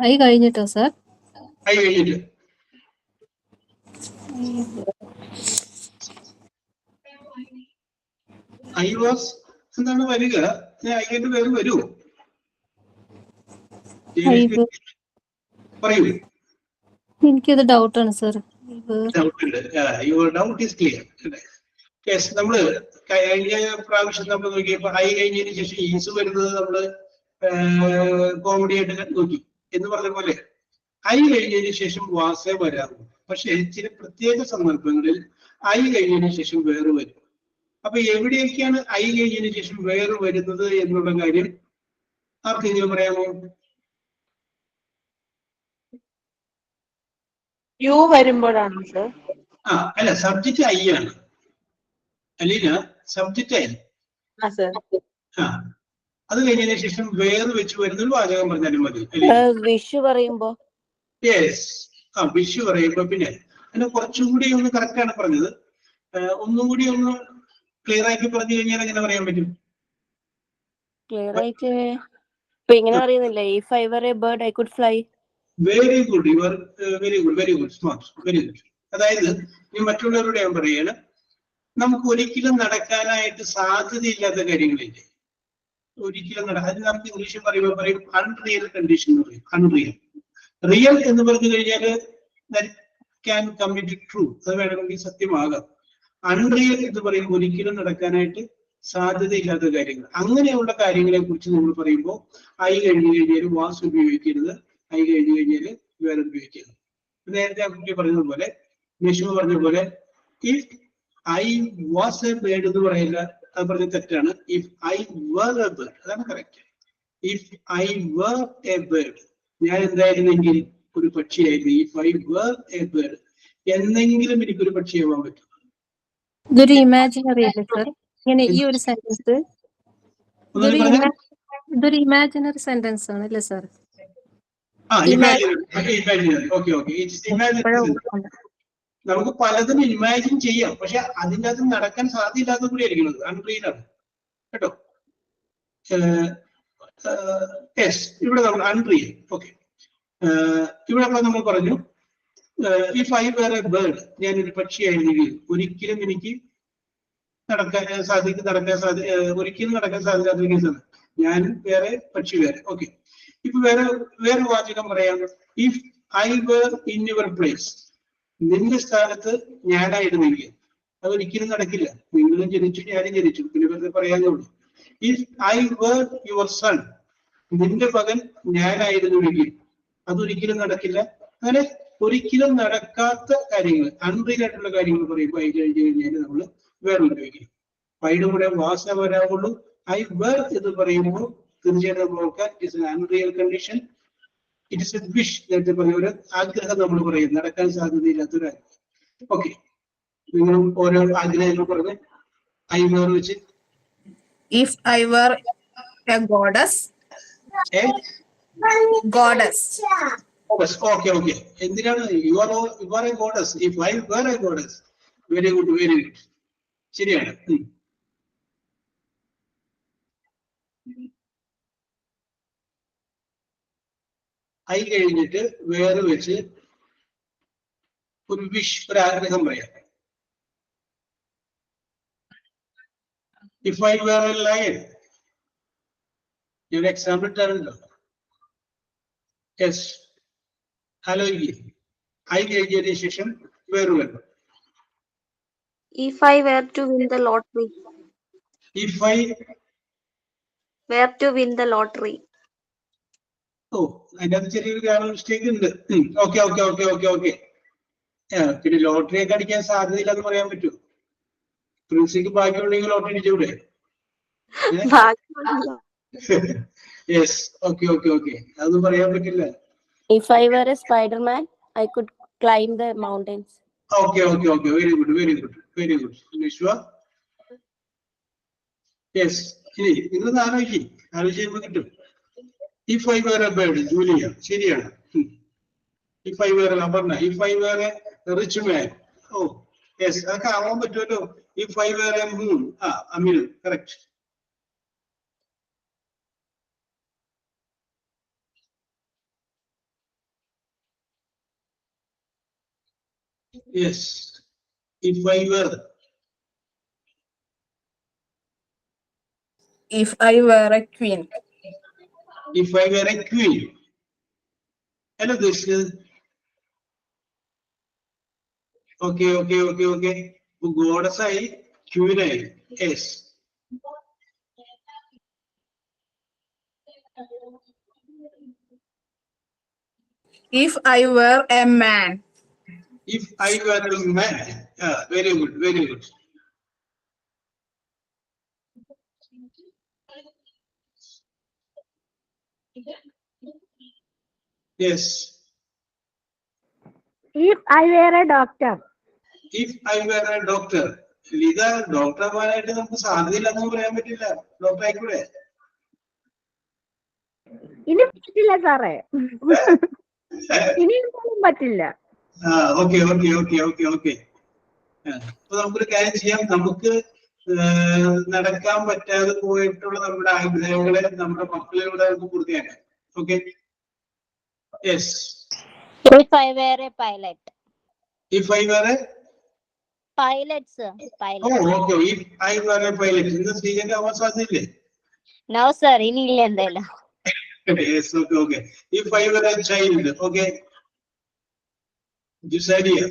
ഐ കഴിഞ്ഞിട്ടോ സാർ? ഐ കഴിഞ്ഞിട്ട് ഐ വാസ് എന്താണ് വരിക? ഐ കഴിഞ്ഞിട്ട് വേറെ വരുമോ? പറയൂ. എനിക്കത് ഡൗട്ടാണ് സാർ. ഡൗട്ട് ഉണ്ട്. Your doubt is clear. Yes, നമ്മള് കഴിഞ്ഞ പ്രാവശ്യം നമ്മൾ നോക്കിയപ്പോ ഐ കഴിഞ്ഞതിന് ശേഷം ഈസ് വരുന്നത് നമ്മള് കോമഡി ആയിട്ട് നോക്കി എന്ന് പറഞ്ഞ പോലെ ഐ കഴിഞ്ഞതിന് ശേഷം വാസേ വരാറുണ്ട്. പക്ഷെ ചില പ്രത്യേക സന്ദർഭങ്ങളിൽ ഐ കഴിഞ്ഞതിന് ശേഷം വേറെ വരും. അപ്പൊ എവിടെയൊക്കെയാണ് ഐ കഴിഞ്ഞതിന് ശേഷം വേറെ വരുന്നത് എന്നുള്ള കാര്യം ആർക്കെങ്കിലും പറയാമോ? യു വരുമ്പോഴാണ് സർ. അല്ല, സബ്ജക്റ്റ് ഐ ആണ്. Aleena, subject I. സർ. അത് കഴിഞ്ഞതിന് ശേഷം വേറെ വെച്ച് വരുന്ന ഒരു വാചകം പറഞ്ഞാലും മതി. വിഷു പറയുമ്പോ യെസ്, വിഷു പറയുമ്പോ പിന്നെ അതിനെ കുറച്ചും കൂടി ഒന്ന് കറക്റ്റ് ആണ് പറഞ്ഞത്. ഒന്നും കൂടി ഒന്ന് ക്ലിയർ ആക്കി പറഞ്ഞു കഴിഞ്ഞാൽ എങ്ങനെ പറയാൻ പറ്റും? ക്ലിയർ ആയിട്ട് ഇപ്പൊ ഇങ്ങനെ പറയുന്നില്ലേ, if I were a bird I could fly. Very good, you are very good, smart, very good. അതായത് ഈ മറ്റുള്ളവരോട് ഞാൻ പറയാണ്, നമുക്ക് ഒരിക്കലും നടക്കാനായിട്ട് സാധ്യതയില്ലാത്ത കാര്യങ്ങളില്ലേ, ഒരിക്കലും അത് നമുക്ക് ഇംഗ്ലീഷിൽ പറയുമ്പോൾ പറയും അൺറിയൽ കണ്ടീഷൻ എന്ന് പറയും. അൺറിയൽ. റിയൽ എന്ന് പറഞ്ഞു കഴിഞ്ഞാൽ ക്യാൻ കം ഇൻ ട്രൂ, അത് വേണമെങ്കിൽ സത്യമാകാം. അൺറിയൽ എന്ന് പറയുമ്പോൾ ഒരിക്കലും നടക്കാനായിട്ട് സാധ്യതയില്ലാത്ത കാര്യങ്ങൾ. അങ്ങനെയുള്ള കാര്യങ്ങളെ കുറിച്ച് നമ്മൾ പറയുമ്പോൾ ഐ കഴിഞ്ഞു കഴിഞ്ഞാൽ വാസ് ഉപയോഗിക്കരുത്, ഐ കഴിഞ്ഞു കഴിഞ്ഞാൽ വേറെ ഉപയോഗിക്കരുത്. നേരത്തെ ആ കുട്ടി പറഞ്ഞതുപോലെ, നിഷ്മ പറഞ്ഞ പോലെ, if I was a bird എന്ന് പറയില്ല, അത് പറഞ്ഞ തെറ്റാണ്. If I were a bird, അതാണ് correct. If I were a bird, ഞാൻ എന്തായിരുന്നെങ്കിൽ ഒരു പക്ഷിയായിരുന്നു. If I were a bird, എന്നെങ്കിലും എനിക്കൊരു പക്ഷിയാവാൻ പറ്റും. ഇതൊരു ഇമാജിനറി അല്ലേ സർ? ഇങ്ങനെ ഈ ഒരു സെന്റൻസ് ഇതൊരു ഇമാജിനറി സെന്റൻസ് ആണ് അല്ലേ സർ? നമുക്ക് പലതും ഇമാജിൻ ചെയ്യാം, പക്ഷെ അതിൻ്റെ അകത്ത് നടക്കാൻ സാധ്യതയില്ലാത്ത കൂടി ആയിരിക്കുന്നത് അൺറിയൽ ആണ് കേട്ടോ. ഇവിടെ നമ്മൾ അൺറിയൽ. ഓക്കെ, ഇവിടെ നമ്മൾ പറഞ്ഞു if I were a bird, ഞാനൊരു പക്ഷിയായിരുന്നെങ്കിൽ ഒരിക്കലും എനിക്ക് ഒരിക്കലും നടക്കാൻ സാധിക്കാത്ത കേസാണ്. ഞാൻ വേറെ, പക്ഷി വേറെ. ഓക്കെ, ഇപ്പൊ വേറെ വാചകം പറയാം. If I were in your place, നിന്റെ സ്ഥാനത്ത് ഞാനായിരുന്നെങ്കിൽ, അതൊരിക്കലും നടക്കില്ല. നിങ്ങളും ജനിച്ചു, ഞാനും ജനിച്ചു, പിന്നെ വെറുതെ പറയാനുള്ളൂ. If I were your son, നിന്റെ മകൻ ഞാനായിരുന്നുവെങ്കിൽ, അതൊരിക്കലും നടക്കില്ല. അങ്ങനെ ഒരിക്കലും നടക്കാത്ത കാര്യങ്ങൾ, അൺറിയൽ ആയിട്ടുള്ള കാര്യങ്ങൾ പറയുമ്പോൾ ഐ കഴിഞ്ഞു കഴിഞ്ഞാൽ നമ്മൾ വേറെ ഉപയോഗിക്കും. ഐയുടെ കൂടെ വാസ വരാവുള്ളൂ. ഐ വേർ എന്ന് പറയുമ്പോൾ തീർച്ചയായിട്ടും നമ്മൾ നോക്കാൻ it's an unreal condition. It is A wish. നേരത്തെ പറഞ്ഞ ഒരു ആഗ്രഹം നമ്മൾ പറയും, നടക്കാൻ സാധ്യതയില്ലാത്തൊരു ആഗ്രഹം. ഓക്കെ, നിങ്ങളും ഓരോ ആഗ്രഹങ്ങൾ പറഞ്ഞ് ഐ വേർ വെച്ച്. If I were a goddess. Goddess. Okay, എന്തിനാണ് you are a goddess? If I were a goddess. Very good, very good, ശരിയാണ്. ഐ കഴിഞ്ഞിട്ട് വേറെ വെച്ച് ഒരു വിഷ്, ഒരു ആഗ്രഹം പറയാം. If I were a lion, ഞാൻ എക്സാമ്പിൾ ഇട്ടാണല്ലോ. യെസ്, ആലോചിക്കുക. ഐ കഴിഞ്ഞതിന് ശേഷം വേറെ വരണം. If I were to win the lottery. If I were to win the lottery. അതിന്റെ അത് ചെറിയൊരു ഗ്രാമർ മിസ്റ്റേക്ക് ഉണ്ട്. ഓക്കെ. പിന്നെ ലോട്ടറി ഒക്കെ അടിക്കാൻ സാധ്യതയില്ല എന്ന് പറയാൻ പറ്റുമോ? പ്രിൻസിക്ക് ഭാഗ്യമുണ്ടെങ്കിൽ ലോട്ടറി അടിച്ചൂടെ? യെസ്, ഓക്കെ, അതൊന്നും പറയാൻ പറ്റില്ല. If I were a Spider-Man, I could climb the mountains. Okay. Very good. Nishwa? Yes. നിങ്ങൾ ആലോചിക്കുമ്പോൾ കിട്ടും. If I were a bird, Julia, ശരിയാണ്. If I were a Aparna, if I were a rich man. Yes, അതൊക്കെ ആവാൻ പറ്റുമല്ലോ. If I were a moon, Amil, correct. Yes, if I were. If I were a queen. If I were a queen. Hello, this is okay. Goddess ആയി, queen ആയി. Yes. If I were a man. If I were a man. Very good. Yes. If I were a doctor. If I were a doctor. ഇത് ഡോക്ടർമാരായിട്ട് നമുക്ക് സാധ്യതയില്ലെന്ന് പറയാൻ പറ്റില്ല. Doctor ആയിക്കൂടെ? ഇനി പറ്റില്ല സാറേ, ഇനി എന്തായാലും പറ്റില്ല. ഓക്കെ. അപ്പൊ നമുക്കൊരു കാര്യം ചെയ്യാം. നമുക്ക് നടക്കാൻ പറ്റാതെ പോയിട്ടുള്ള നമ്മുടെ ആഗ്രഹങ്ങളെ നമ്മുടെ മക്കളിലൂടെ നമുക്ക് പൂർത്തിയാക്കാം. Okay. Yes. If I were a pilot. If I were a Pilot, sir. Pilot. Okay. If I were a pilot. ഇന്ന് സ്വീകരിക്കാൻ ആവാൻ സാധ്യതയില്ലേ? No, sir. ഇനിയില്ല എന്തായാലും. Yes, okay. If I were a child, okay. Jusadia.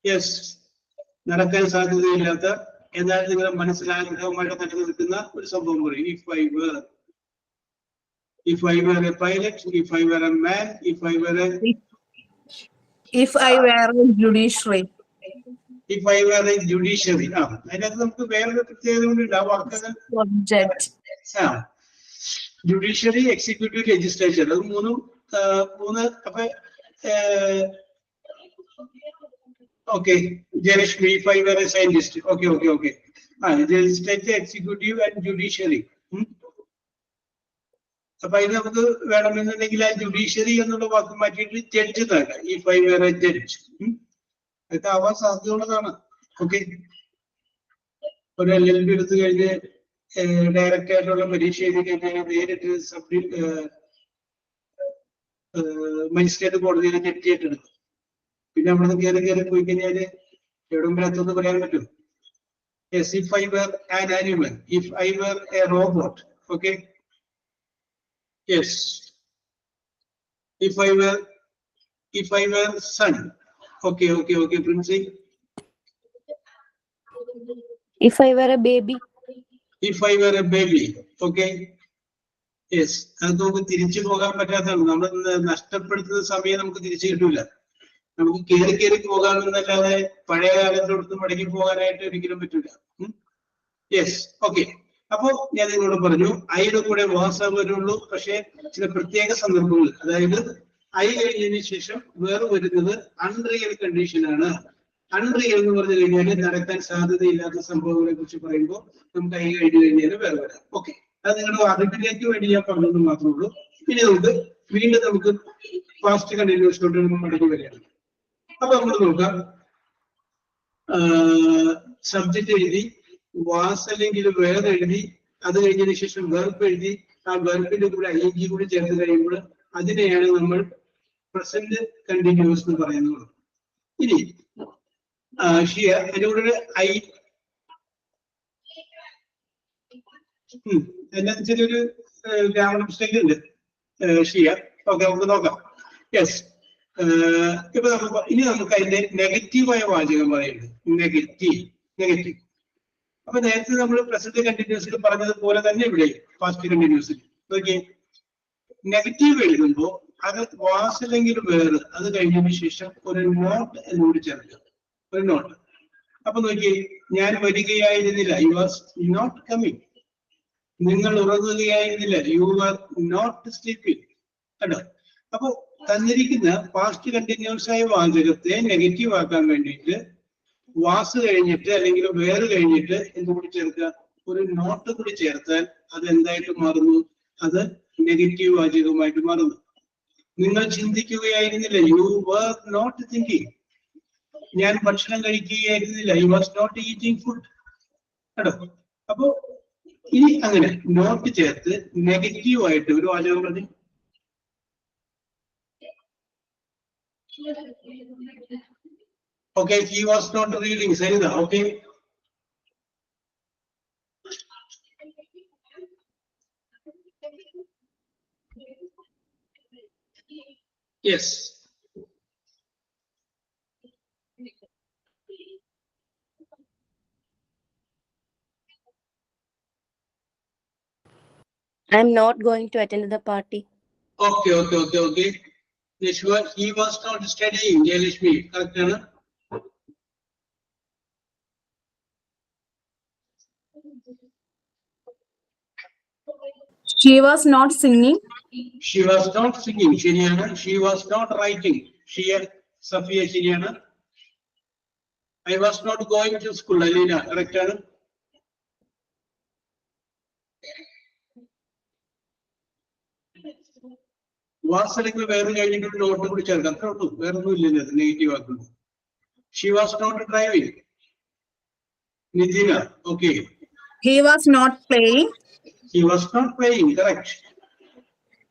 Yes. നടക്കാൻ സാധ്യതയില്ലാത്ത എന്നാൽ നിങ്ങളുടെ മനസ്സിൽ ആഗ്രഹമായിട്ട് നിലനിൽക്കുന്ന ഒരു സംഭവം പറയും. If I were a pilot, if I were a man, if I were a judiciary. If I were a judiciary. അതിനകത്ത് നമുക്ക് വേറൊരു പ്രത്യേകത കൊണ്ടുണ്ട്. ആ വാക്കുകൾ ജുഡീഷ്യറി, എക്സിക്യൂട്ടീവ്, ലെജിസ്ലേച്ചർ, അത് മൂന്ന്. അപ്പൊ okay. Jayalakshmi, if I were a scientist. Okay. Legislature, executive and judiciary. അപ്പൊ ഇത് നമുക്ക് വേണമെന്നുണ്ടെങ്കിൽ ആ ജുഡീഷ്യറി എന്നുള്ള വാക്ക് മാറ്റിയിട്ട് ജഡ്ജ് എന്നാണ്. If I were a judge. ഇതൊക്കെ ആവാൻ സാധ്യതയുള്ളതാണ്. ഓക്കെ. ഒരു LLB എടുത്തു കഴിഞ്ഞ് ഡയറക്റ്റ് ആയിട്ടുള്ള പരീക്ഷ എഴുതി കഴിഞ്ഞാൽ നേരിട്ട് മജിസ്ട്രേറ്റ് കോടതിയിൽ ജഡ്ജിയായിട്ട് എടുക്കും. പിന്നെ അവിടെ കയറി പോയി കഴിഞ്ഞാല് എവിടെ മുമ്പിലത്തൊന്ന് പറയാൻ പറ്റും. Yes, if I were an animal, if I were a robot. Okay. Yes. If I were son. Okay, Princey. If I were a baby. If I were a baby. Okay. Yes. അത് നമുക്ക് തിരിച്ചു പോകാൻ പറ്റാത്തതാണ്. നമ്മൾ നഷ്ടപ്പെടുത്തുന്ന സമയം നമുക്ക് തിരിച്ചു കിട്ടൂല. നമുക്ക് കയറി പോകാമെന്നല്ലാതെ പഴയ കാലത്തോടത്ത് മടങ്ങി പോകാനായിട്ട് ഒരിക്കലും പറ്റൂല. യെസ്. ഓക്കെ. അപ്പോ ഞാൻ നിങ്ങളോട് പറഞ്ഞു ഐയുടെ കൂടെ വാസ വരുള്ളൂ. പക്ഷെ ചില പ്രത്യേക സന്ദർഭങ്ങൾ, അതായത് ഐ കഴിഞ്ഞതിന് ശേഷം വേറെ വരുന്നത് അൺറിയൽ കണ്ടീഷൻ ആണ്. അൺറിയൽ എന്ന് പറഞ്ഞു കഴിഞ്ഞാൽ നടക്കാൻ സാധ്യതയില്ലാത്ത സംഭവങ്ങളെ കുറിച്ച് പറയുമ്പോൾ നമുക്ക് ഐ കഴിഞ്ഞു കഴിഞ്ഞാൽ വേറെ വരാം. ഓക്കെ. അത് നിങ്ങളുടെ അറിവിലേക്ക് വേണ്ടി ഞാൻ പറഞ്ഞത് മാത്രമേ ഉള്ളൂ. ഇനി വീണ്ടും നമുക്ക് പാസ്റ്റ് കണ്ടിന്യൂസിലോട്ട് മടങ്ങി വരികയാണ്. അപ്പൊ നമ്മൾ നോക്കാം. സബ്ജക്റ്റ് എഴുതി, വാസ് അല്ലെങ്കിൽ വേറെ എഴുതി, അത് കഴിഞ്ഞതിന് ശേഷം വെർബ് എഴുതി, ആ വെർബിന്റെ കൂടെ ing കൂടി ചേർത്ത് കഴിയുമ്പോൾ അതിനെയാണ് നമ്മൾ പ്രസന്റ് കണ്ടിന്യൂസ് എന്ന് പറയുന്നത്. ഇനി അതിന്റെ കൂടെ ഐ അതിനകത്ത് ചെറിയൊരു ഗ്രാമർ മിസ്റ്റേക്ക് ഉണ്ട്. ഓക്കെ, നമുക്ക് നോക്കാം. യെസ്. ഇപ്പൊ ഇനി നമുക്ക് അതിന്റെ നെഗറ്റീവായ വാചകം പറയുന്നത്. നെഗറ്റീവ്. അപ്പൊ നേരത്തെ നമ്മൾ പ്രസന്റ് കണ്ടിന്യൂസിൽ പറഞ്ഞതുപോലെ തന്നെ ഇവിടെ പാസ്റ്റ് കണ്ടിന്യൂസിൽ നോക്കിയേ, നെഗറ്റീവ് എഴുതുമ്പോ അത് വാസ് അല്ലെങ്കിൽ വേറെ, അത് കഴിഞ്ഞതിന് ശേഷം ഒരു നോട്ട് എന്നോട് ചേർക്കുക. ഒരു നോട്ട്. അപ്പൊ നോക്കിയേ, ഞാൻ വരികയായിരുന്നില്ല. You was not coming. നിങ്ങൾ ഉറങ്ങുകയായിരുന്നില്ല. You are not sleeping. കേട്ടോ. അപ്പൊ തന്നിരിക്കുന്ന പാസ്റ്റ് കണ്ടിന്യൂസ് ആയ വാചകത്തെ നെഗറ്റീവ് ആക്കാൻ വേണ്ടിയിട്ട് വാസ് കഴിഞ്ഞിട്ട് അല്ലെങ്കിൽ വേറെ കഴിഞ്ഞിട്ട് എന്തുകൂടി ചേർക്കുക? ഒരു നോട്ട് കൂടി ചേർത്താൽ അത് എന്തായിട്ട് മാറുന്നു? അത് നെഗറ്റീവ് വാചകമായിട്ട് മാറുന്നു. നിങ്ങൾ ചിന്തിക്കുകയായിരുന്നില്ല. You were not thinking. ഞാൻ ഭക്ഷണം കഴിക്കുകയായിരുന്നില്ല. You was not eating food. കേട്ടോ. അപ്പോ ഇനി അങ്ങനെ നോട്ട് ചേർത്ത് നെഗറ്റീവ് ആയിട്ട് ഒരു വാചകം പറഞ്ഞു. Okay, he was not reading. Sarida, okay. Yes. I'm not going to attend the party. Okay. Nishwa, he was not studying. Jayalakshmi, correct? She was not singing. She was not singing. Shiriyana. She was not writing. She Safiya Shiriyana. I was not going to school. Alina, correct? വാസനങ്ങൾ വേറെ കഴിഞ്ഞിട്ട് not കൂടി ചേർക്കാം. അത്രേ ഉള്ളൂ, വേറെ ഒന്നും ഇല്ല. Negative ആക്കുന്നു. She was not driving. Nidina, okay. He was not playing. He was not playing, correct.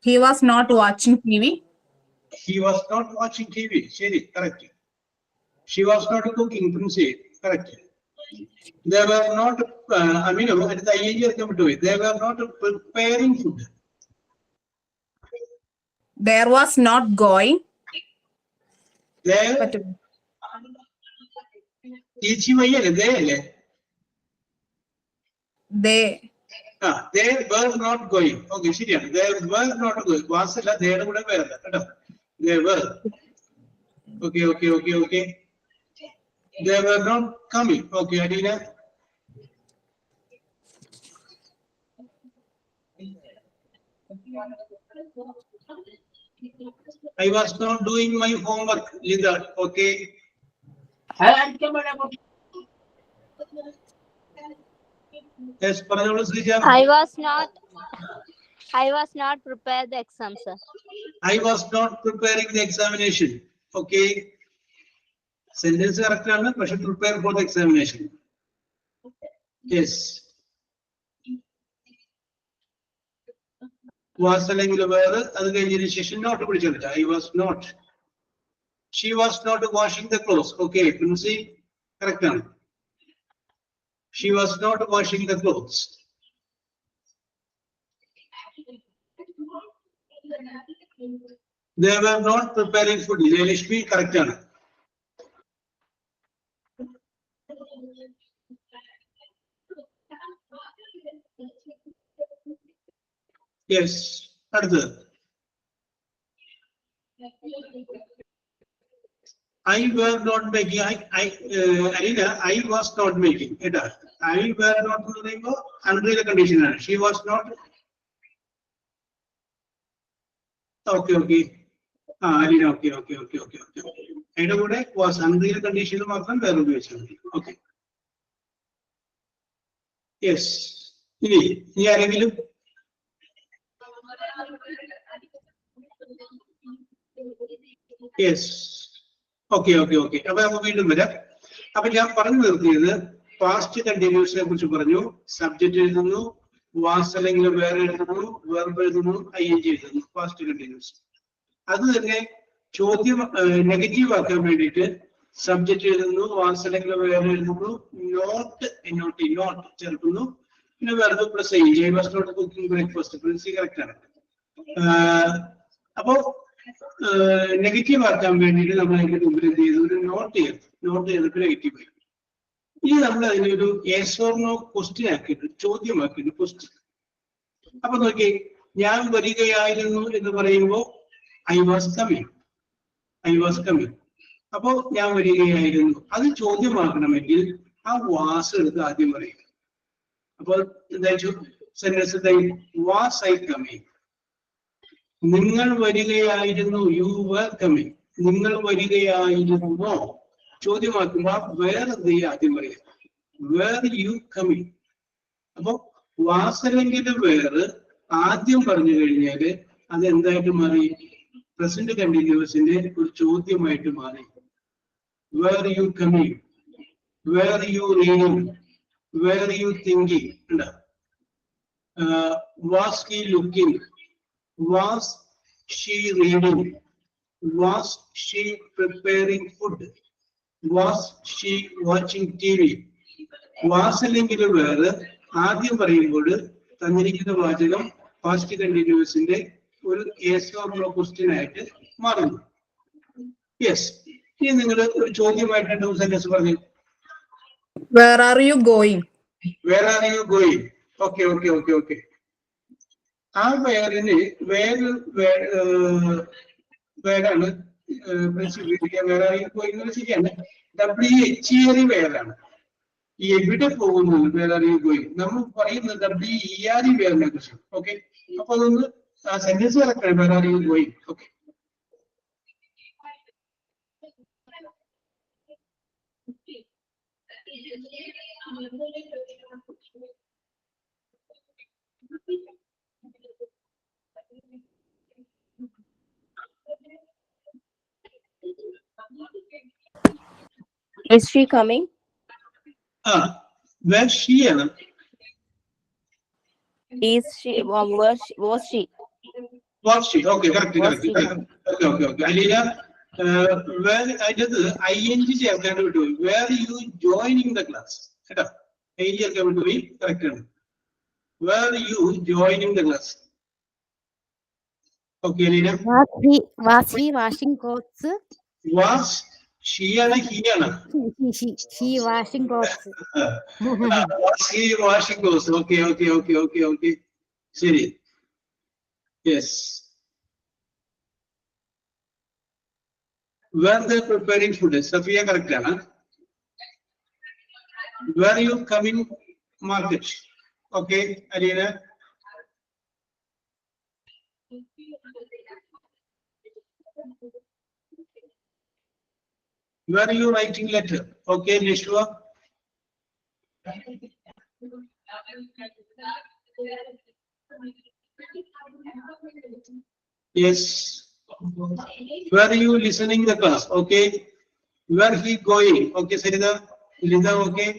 He was not watching TV. He was not watching TV, ശരി, correct. She was not cooking, Princy, correct. They were not, at the age of the they were not preparing food. There was not going. There, They. They were not going. Okay, ശരിയാണ്. They were not going. വാസല്ല, ദേയുടെ കൂടെ വേറല്ല കേട്ടോ. They were. Okay. They were not coming. Okay, Adina. I was not doing my homework, Linda. Okay. Yes, പറഞ്ഞോളൂ Sreeja. I was not prepared the exam, sir. I was not preparing the examination. Okay. Sentence correct ആണ്, പക്ഷെ prepare for the examination. Yes. Was അല്ലെങ്കിൽ വേറെ, അത് കഴിഞ്ഞതിന് ശേഷം not പിടിച്ചെടുത്ത. I was not. She was not washing the clothes. Okay, Princy, correct ആണ്. She was not washing the clothes. They were not preparing food. Jayalakshmi, correct ആണ്. Yes, അടുത്തത്. I were not making. Alina, I was not making. കേട്ടാ, I were not എന്ന് പറയുമ്പോൾ under the condition ആണ്. She was not. Okay. Alina, okay. അതിന്റെ കൂടെ was under the condition മാത്രം വേറെ ഉപയോഗിച്ചാൽ മതി. Okay. Yes. ഇനി ആരെങ്കിലും? Yes. Okay. അപ്പൊ നമുക്ക് വീണ്ടും വരാം. അപ്പൊ ഞാൻ പറഞ്ഞു നിർത്തിയത് പാസ്റ്റ് കണ്ടിന്യൂസിനെ കുറിച്ച് പറഞ്ഞു. സബ്ജക്ട് എഴുതുന്നു, വാസ് അല്ലെങ്കിൽ വേറെ എഴുതുന്നു, വെർബ് എഴുതുന്നു, ing എഴുതുന്നു, പാസ്റ്റ് കണ്ടിന്യൂസ്. അത് തന്നെ ചോദ്യം നെഗറ്റീവ് ആക്കാൻ വേണ്ടിയിട്ട് സബ്ജക്ട് എഴുതുന്നു, വാസ് അല്ലെങ്കിൽ വേറെ എഴുതുന്നു, നോട്ട് ചേർക്കുന്നു, പിന്നെ verb plus ing. I was not cooking breakfast. Princy correct ആണ്. അപ്പോ നെഗറ്റീവ് ആക്കാൻ വേണ്ടിയിട്ട് നമ്മൾ അതിന്റെ മുമ്പിൽ എന്ത് ചെയ്തു, ഒരു നോട്ട് ചെയ്തിട്ട് നെഗറ്റീവ് ആയി. ഇനി നമ്മൾ അതിനൊരു yes or no ക്വസ്റ്റ്യൻ ആക്കിയിട്ട്, ചോദ്യമാക്കിയിട്ട് ക്വസ്റ്റ്യൻ. അപ്പൊ നോക്കി, ഞാൻ വരികയായിരുന്നു എന്ന് പറയുമ്പോൾ I was coming. അപ്പോ ഞാൻ വരികയായിരുന്നു, അത് ചോദ്യമാക്കണമെങ്കിൽ ആ വാസ് എടുത്ത് ആദ്യം പറയുക. അപ്പോൾ എന്താ സെന്റൻസ് was I coming. നിങ്ങൾ വരികയായിരുന്നു, you were coming. നിങ്ങൾ വരികയായിരുന്നോ ചോദ്യമാക്കുമ്പോ വേറെ എന്ത് ചെയ്യുക, ആദ്യം പറയുക were you coming. അപ്പൊ വാസല്ലെങ്കിൽ വേറെ ആദ്യം പറഞ്ഞു കഴിഞ്ഞാല് അത് എന്തായിട്ട് മാറി, പ്രസന്റ് കണ്ടിന്യൂസിന്റെ ഒരു ചോദ്യമായിട്ട് മാറി. were you coming, were you reading, were you thinking. Was he looking, was she reading, was she preparing food, was she watching TV. Was അല്ലെങ്കിൽ വേറെ ആദ്യം പറയുമ്പോൾ തന്നിരിക്കുന്ന വാചകം പാസ്റ്റ് കണ്ടിന്യൂസിന്റെ ഒരു yes or no ക്വസ്റ്റ്യൻ ആയിട്ട് മാറുന്നു. യെസ്. ഇനി നിങ്ങൾ ഒരു ചോദ്യമായിട്ട് സെന്റൻസ് പറഞ്ഞു. Where are you going? Where are you going? Okay. ആ വേറിന് വേറൊരു വേറാണ് ശരിയാണ്. WHER വേറാണ്. എവിടെ പോകുന്നത് വേറെ പോയി നമ്മൾ പറയുന്നത് WER വേറിനെ കുറിച്ച്. ഓക്കെ, അപ്പൊ അതൊന്ന് ആ സെന്റൻസ് കറക്റ്റാണ്. വേറെ പോയി. Okay, Is she coming? where she ആണ്. Is she? Was she? Was she? Okay, correct. Okay. Alina, where അതിനകത്ത് ING ചേർക്കാണ്ട് വിട്ടുപോയി. Where you joining the class? കേട്ടോ, ING ചേർക്കാൻ വിട്ടുപോയി. കറക്റ്റ് ആണ്. Where you joining the class? Okay, Alina. Was he washing clothes? Was she ആണ് he ആണ്? She washing clothes. Was he washing clothes? Okay. ശരി. Yes. Were they preparing food? Safiya correct ആണ്. Were you coming market? Okay, Alina. Were you writing letter? Okay, Nishwa. Yes. Were you listening the class? Okay. Where he going? Okay, Sarida. Linda, okay.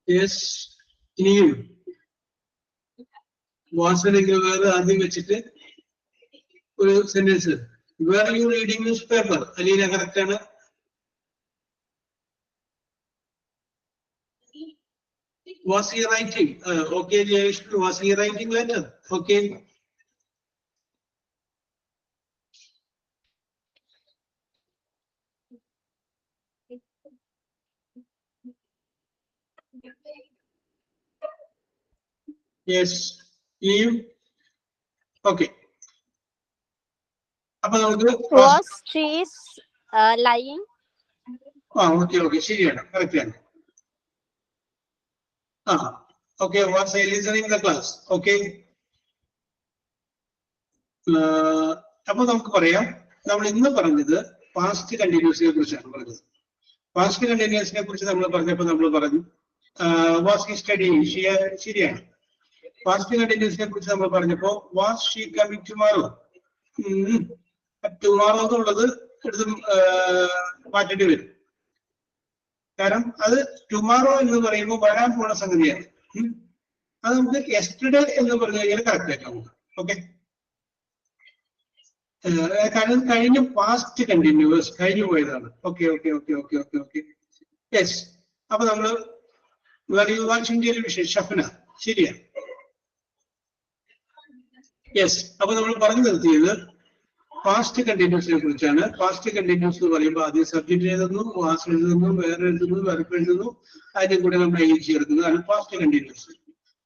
Yes. ഇനിയും വാസനയ്ക്ക് വേറെ ആദ്യം വെച്ചിട്ട് ഒരു sentence. Were you reading newspaper? Aleena correct ആണ്. Was he writing? Okay, was he writing letter? Okay. Yes. You. Okay. അപ്പൊ നമുക്ക് Was she lying? Okay, ശരിയാണ്, correct ആണ്. Okay, was I listening the class? Okay. അപ്പൊ നമുക്ക് പറയാം, നമ്മൾ ഇന്ന് പറഞ്ഞത് പാസ്റ്റ് കണ്ടിന്യൂസിനെ കുറിച്ചാണ് പറഞ്ഞത്. പാസ്റ്റ് കണ്ടിന്യൂസിനെ കുറിച്ച് നമ്മൾ പറഞ്ഞപ്പോൾ നമ്മൾ പറഞ്ഞു വാസ് ഹി സ്റ്റഡിയിങ്, ശരിയാണ്. പാസ്റ്റ് കണ്ടിന്യൂസിനെ കുറിച്ച് നമ്മൾ പറഞ്ഞപ്പോ was she coming tomorrow, tomorrow എന്നുള്ളത് എടുത്ത് മാറ്റേണ്ടി വരും. കാരണം അത് ടുമാറോ എന്ന് പറയുമ്പോൾ വരാൻ പോണ സംഗതിയാണ്. അത് നമുക്ക് യെസ്റ്റർഡേ എന്ന് പറഞ്ഞു കഴിഞ്ഞാൽ കറക്റ്റ് ആക്കാം. ഓക്കെ, കാരണം കഴിഞ്ഞ പാസ്റ്റ് കണ്ടിന്യൂസ് കഴിഞ്ഞു പോയതാണ്. ഓക്കെ. യെസ്. അപ്പൊ നമ്മള് വാച്ചിങ് ടെലിവിഷൻ ഷഫ്ന, ശരിയാണ്. യെസ്. അപ്പൊ നമ്മൾ പറഞ്ഞു നിർത്തിയത് പാസ്റ്റ് കണ്ടിന്യൂസിനെ കുറിച്ചാണ്. പാസ്റ്റ് കണ്ടിന്യൂസ് എന്ന് പറയുമ്പോൾ ആദ്യം സബ്ജക്ട് എഴുതുന്നു, വാസ് എഴുതുന്നു, വേറെ എഴുതുന്നു, വെർബ് എഴുതുന്നു, അതിന്റെ കൂടെ നമ്മൾ ഐ ചേർക്കുന്നു. അതാണ് പാസ്റ്റ് കണ്ടിന്യൂസ്.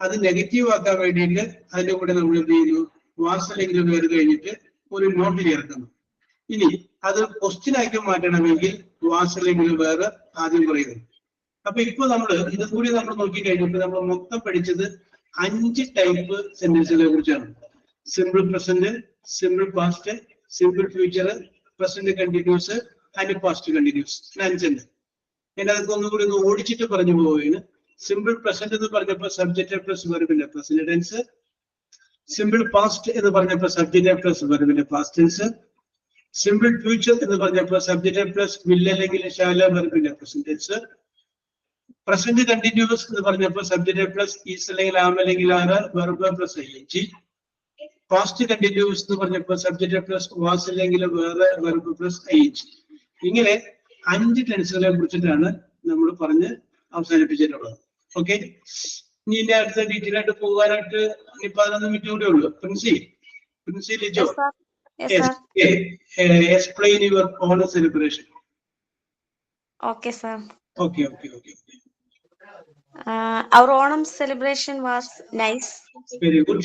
അത് നെഗറ്റീവ് ആക്കാൻ വേണ്ടിയിട്ട് അതിന്റെ കൂടെ നമ്മൾ എന്ത് ചെയ്യുന്നു, വാസ് അല്ലെങ്കിൽ വേറെ കഴിഞ്ഞിട്ട് ഒരു നോട്ട് ചേർക്കുന്നു. ഇനി അത് ക്വസ്റ്റ്യൻ ആക്കി മാറ്റണമെങ്കിൽ വാസ് അല്ലെങ്കിൽ വേറെ ആദ്യം പറയുന്നു. അപ്പൊ ഇപ്പൊ നമ്മൾ ഇതും കൂടി നമ്മൾ നോക്കി കഴിഞ്ഞപ്പോൾ നമ്മൾ മൊത്തം പഠിച്ചത് 5 ടൈപ്പ് സെന്റൻസുകളെ കുറിച്ചാണ്. Simple present, simple past, simple future, present continuous and past continuous. 5 ഉണ്ട്. ഞാൻ അതൊക്കെ ഒന്നുകൂടി ഒന്ന് ഓടിച്ചിട്ട് പറഞ്ഞു പോവുകയാണ്. സിമ്പിൾ പ്രസന്റ് എന്ന് പറഞ്ഞപ്പോൾ സബ്ജക്റ്റ് പ്ലസ് വെർബിന്റെ പ്രസന്റ് ടെൻസ്. സിമ്പിൾ പാസ്റ്റ് എന്ന് പറഞ്ഞപ്പോൾ സബ്ജക്റ്റ് പ്ലസ് വെർബിന്റെ പാസ്റ്റ് ടെൻസ്. സിമ്പിൾ ഫ്യൂച്ചർ എന്ന് പറഞ്ഞപ്പോൾ സബ്ജക്റ്റ് പ്ലസ് വിൽ അല്ലെങ്കിൽ ഷാല വെർബിന്റെ പ്രസന്റ് ടെൻസ്. പ്രസന്റ് കണ്ടിന്യൂസ് എന്ന് പറഞ്ഞപ്പോൾ സബ്ജക്റ്റ് പ്ലസ് ഈസ് അല്ലെങ്കിൽ ആം അല്ലെങ്കിൽ are verb plus ing. Past continuous എന്ന് പറഞ്ഞപ്പോൾ സബ്ജക്റ്റ് പ്ലസ് വാസ് അല്ലെങ്കിൽ വേറെ വെർബ് പ്ലസ് ing. ഇങ്ങനെ 5 ടെൻസുകളെ കുറിച്ചിട്ടാണ് നമ്മൾ പറഞ്ഞ് അവസാനിപ്പിച്ചിട്ടുള്ളത്. ഓക്കെ, ഇനി ഇതിന്റെ അടുത്ത ഡീറ്റെയിൽ ആയിട്ട് പോകാനായിട്ട് ഇനി 11 മിനിറ്റ് കൂടെ ഉള്ളൂ. Princy Lijo, Yes, sir. Yes, sir. explain your own celebration. Okay, sir. Okay. Our Onam celebration was nice. Very good.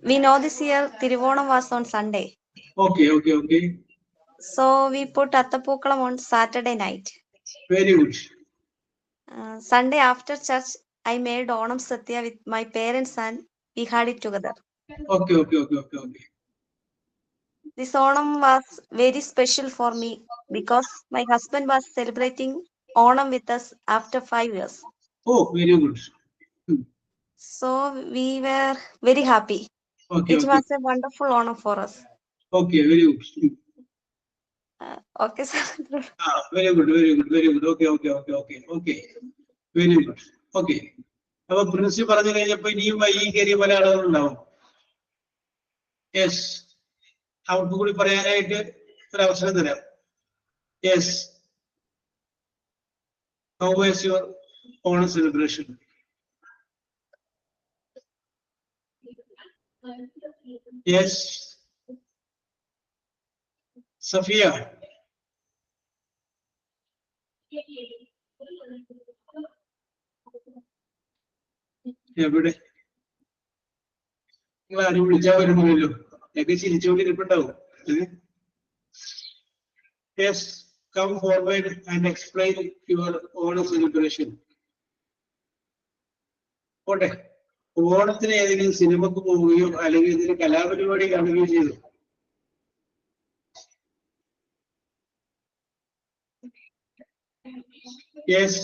We know this year Tiruvonam was on Sunday. Okay. So we put Attapookalam on Saturday night. Very good. Sunday after church, I made Onam Satya with my parents and we had it together. Okay. This Onam was very special for me because my husband was celebrating Onam with us after 5 years. Oh, very good. So we were very happy. Okay. It was a wonderful Onam for us. Okay, very good. Okay, sir. Very good. Okay. Very good. Okay. അപ്പൊ principal പറഞ്ഞു കഴിഞ്ഞപ്പോ ഇനിയും വൈകി കയറിയ പല ആളുകളുണ്ടാവും. Yes, അവർക്ക് കൂടി പറയാനായിട്ട് ഒരു അവസരം തരാം. Yes, how was your Onam celebration? Yes, Safiya. എവിടെ നിങ്ങൾ ആരും വിളിച്ചാൽ വരുന്നില്ലല്ലോ, ഒക്കെ ചിരിച്ചുകൊണ്ടിരിപ്പുണ്ടാവും. Yes, come forward and explain your Onam celebration. പോട്ടെ, ഓണത്തിന് ഏതെങ്കിലും സിനിമക്ക് പോവുകയോ അല്ലെങ്കിൽ ഇതിന് കലാപരിപാടി കാണുകയോ ചെയ്തു? യെസ്,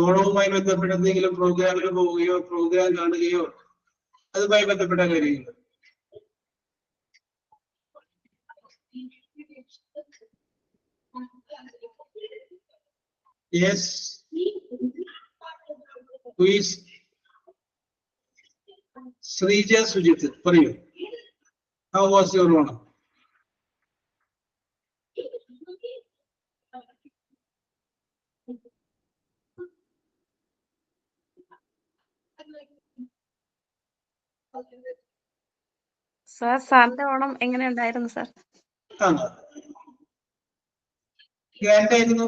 ഓണവുമായി ബന്ധപ്പെട്ട എന്തെങ്കിലും പ്രോഗ്രാമിന് പോവുകയോ പ്രോഗ്രാം കാണുകയോ അതുമായി ബന്ധപ്പെട്ട കാര്യങ്ങൾ? Yes, please. ശ്രീജ സുജിത്ത് പറയൂ, how was your Onam? Sir, സാറിന്റെ ഓണം എങ്ങനെ ഉണ്ടായിരുന്നു സാർ? ഗ്രാൻഡ് ആയിരുന്നു,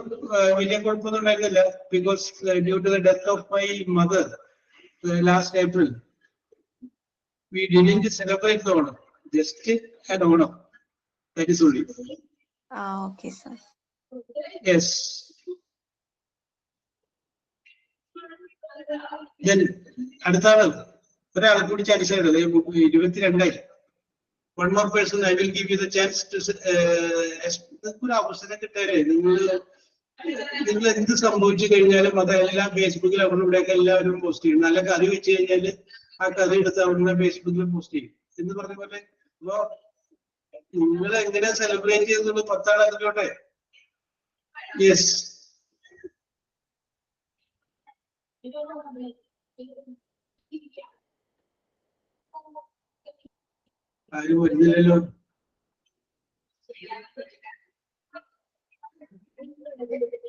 വലിയ കുഴപ്പമൊന്നും ഉണ്ടായിരുന്നില്ല. Because due to the death of my mother last April we didn't celebrate the Onam, just an Onam. That is only. Okay, sir. Yes. Then അടുത്താണ് ഒരാളെ കൂടി ചാൻസ് ആയിരുന്നത് 22. One more person, I will give you the chance to ഒരു അവസരം കിട്ടാറേ. നിങ്ങൾ എന്ത് സംഭവിച്ചു കഴിഞ്ഞാലും അതെല്ലാം ഫേസ്ബുക്കിൽ അവിടെ ഇവിടെയൊക്കെ എല്ലാവരും പോസ്റ്റ് ചെയ്യും. നല്ല കറി വെച്ച് കഴിഞ്ഞാല് ആ കറി എടുത്ത് അവിടെ ഫേസ്ബുക്കിൽ പോസ്റ്റ് ചെയ്യും എന്ന് പറഞ്ഞ പോലെ. അപ്പൊ നിങ്ങൾ എങ്ങനെ സെലിബ്രേറ്റ് ചെയ്തത് 10 ആളായിക്കോട്ടെ. യെസ്, ആരും വരുന്നില്ലല്ലോ.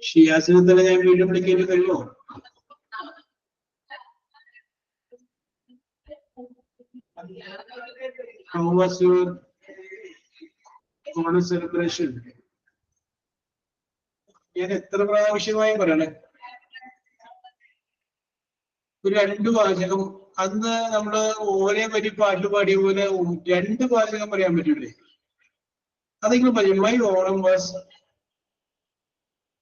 ഷിയാസിനെ തന്നെ ഞാൻ വീണ്ടും വിളിക്കേണ്ടി കഴിയുമോ? How was your Onam celebration? ഞാൻ എത്ര പ്രാവശ്യമായി പറയണേ, ഒരു 2 വാചകം. അന്ന് നമ്മള് ഓരേ പറ്റി പാട്ട് പാടിയ പോലെ 2 വാചകം പറയാൻ പറ്റൂലേ? അതെങ്കിലും പറയും. My Onam was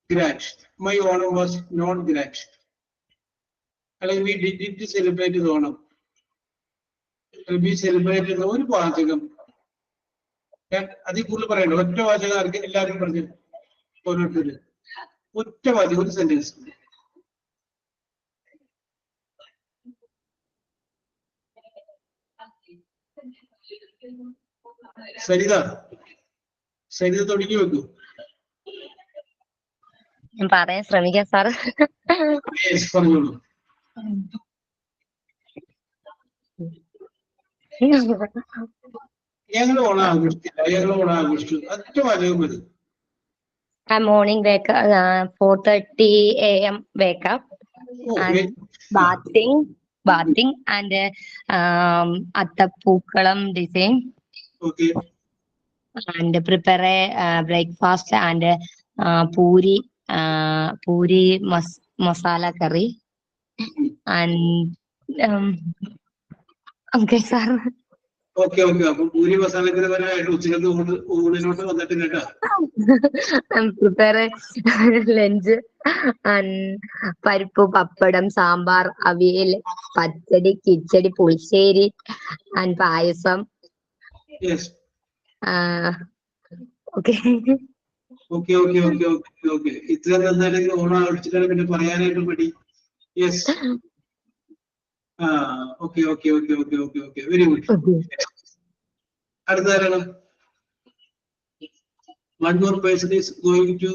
grand, my Onam was not grand, അല്ലെങ്കിൽ we did celebrate Onam, we celebrate. ഒരു വാചകം, അതിൽ കൂടുതൽ പറയണ്ട. ഒറ്റ വാചകം ആർക്ക് എല്ലാവരും പറഞ്ഞു, ഓരോരുത്തര് ഒറ്റ വാചകം, ഒരു സെന്റൻസ്. സരിത തുടങ്ങി വെക്കൂ. ഞാൻ പറയാൻ ശ്രമിക്കാം സാർ. പറഞ്ഞോളൂ. ഞങ്ങൾ ഓണം ആഘോഷിച്ചില്ല, ഞങ്ങൾ ഓണം ആഘോഷിച്ചു. ഒറ്റ വാചകം മതി. Morning wake up, 4:30 a.m. wake up and bathing bathing and Attapookalam design Okay. and prepare a breakfast and puri masala curry and okay sir. Okay okay. അപ്പൊ പൂരി മസാലക്കറി വരാനായിട്ട് ഉച്ചക്കത്തെ ഊണിനോട്ട് വന്നിട്ടില്ല കേട്ടോ. and prepare lunch and പരിപ്പ് പപ്പടം സാമ്പാർ അവിയൽ പച്ചടി കിച്ചടി പുളിശ്ശേരി and payasam. Yes. Okay okay okay okay okay okay. ഇത്ര എന്തായാലും ഓണം ആഘോഷിച്ചിട്ടാണ് പിന്നെ പറയാനായിട്ട് മടി. യെസ്. ആ okay okay okay okay okay okay. Very good. അടുത്തതാണ്. One more person is going to.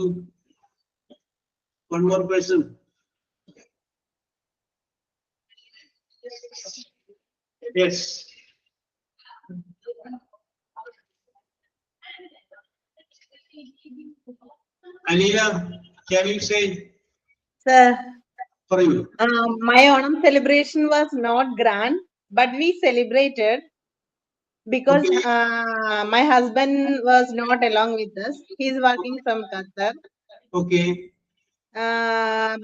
One more person. Yes. Anila, can you say Sir, for you? my Onam celebration was not grand, but we celebrated because Okay. my husband was not along with us. He's working from Qatar. Okay.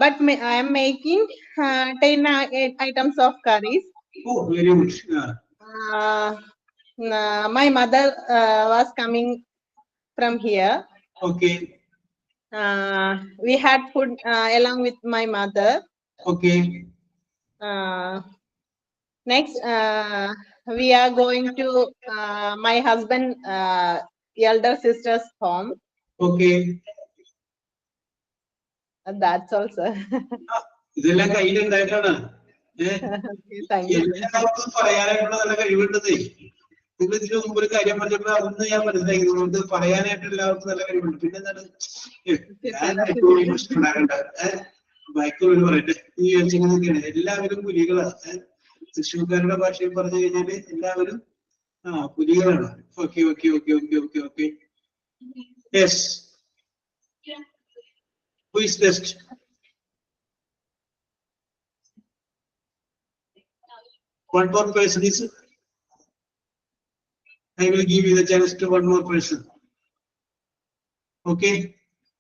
But I am making 10 items of curries. Oh, very good. My mother was coming from here. Okay. We had food along with my mother. Okay. Next, we are going to my husband elder sister's home. Okay. That's all, sir. ഇതെല്ലാം കയ്യിലുണ്ടായിട്ടാണ്. Okay, thank you. എല്ലാവർക്കും പറയാനായിട്ടുള്ള നല്ല കഴിവുണ്ടതേ. നിങ്ങൾ ഇതിനു മുമ്പ് ഒരു കാര്യം പറഞ്ഞപ്പോൾ അതൊന്ന് ഞാൻ മനസ്സിലാക്കി. നമുക്ക് പറയാനായിട്ട് എല്ലാവർക്കും നല്ല കഴിവുണ്ട്. പിന്നെ എന്താണ് ബാക്കിയുള്ള പറയട്ടെ. ഈ ചോദിച്ചിങ്ങനെയൊക്കെയാണ്. എല്ലാവരും പുലികളാണ്. തൃശ്ശൂർക്കാരുടെ ഭാഷയിൽ പറഞ്ഞു കഴിഞ്ഞാല് എല്ലാവരും പുലികളാണ്. Okay okay okay okay okay okay. Yes. Who is next? One more person is. I will give you the chance to one more person. Okay.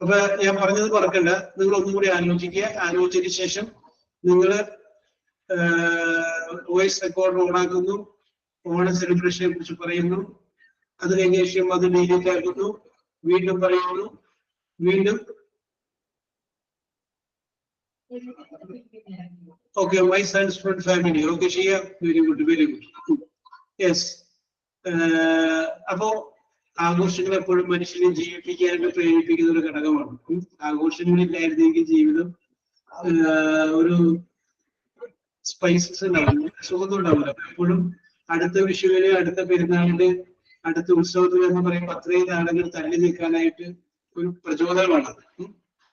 അപ്പൊ ഞാൻ പറഞ്ഞത് മറക്കണ്ട. നിങ്ങൾ ഒന്നും കൂടി ആലോചിക്കുക. ആലോചിച്ചതിന് ശേഷം നിങ്ങൾ വോയിസ് റെക്കോർഡ് ഓണാക്കുന്നു. ഓണ സെലിബ്രേഷനെ കുറിച്ച് പറയുന്നു. അത് കഴിഞ്ഞ ശേഷം അത് ഡിലീറ്റ് ആക്കുന്നു. വീണ്ടും പറയുന്നു. വീണ്ടും okay. My son's friend family. Okay, Shia. Very good, very good. Yes. അപ്പോ ആഘോഷങ്ങൾ എപ്പോഴും മനുഷ്യനെ ജീവിപ്പിക്കാനായിട്ട് പ്രേരിപ്പിക്കുന്ന ഒരു ഘടകമാണ്. ആഘോഷങ്ങളില്ലായിരുന്നെങ്കിൽ ജീവിതം ഒരു സ്പൈസസ് ഉണ്ടാവില്ല, സുഖം ഉണ്ടാവില്ല. എപ്പോഴും അടുത്ത വിഷുവിന്, അടുത്ത പെരുന്നാളിന്, അടുത്ത ഉത്സവത്തിന് എന്ന് പറയുമ്പോൾ അത്രയും നാളുകൾ തള്ളി നിൽക്കാനായിട്ട് ഒരു പ്രചോദനമാണ്.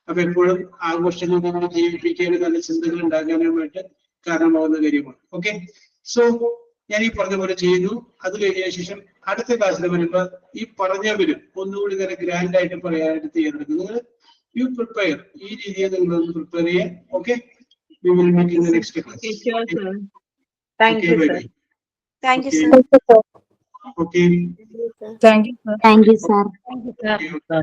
അപ്പൊ എപ്പോഴും ആഘോഷങ്ങൾ നമ്മൾ ജീവിപ്പിക്കാനും നല്ല ചിന്തകൾ ഉണ്ടാക്കാനുമായിട്ട് കാരണമാവുന്ന കാര്യമാണ്. ഓക്കെ. സോ ഞാൻ ഈ പറഞ്ഞ പോലെ ചെയ്യുന്നു. അത് കഴിഞ്ഞ ശേഷം അടുത്ത ക്ലാസ്സിൽ വരുമ്പോൾ ഈ പറഞ്ഞവരും ഒന്നുകൂടി നല്ല ഗ്രാൻഡ് ആയിട്ട് പറയാനായിട്ട് തയ്യാറെടുക്കും. നിങ്ങൾ യു പ്രിപ്പയർ. ഈ രീതിയിൽ നിങ്ങൾ ഒന്ന് പ്രിപ്പയർ ചെയ്യാൻ. Okay. We will meet in the next class. Sure, sir. Thank you, sir. Thank you, Okay. sir. Okay. Thank you, sir. Thank you, sir.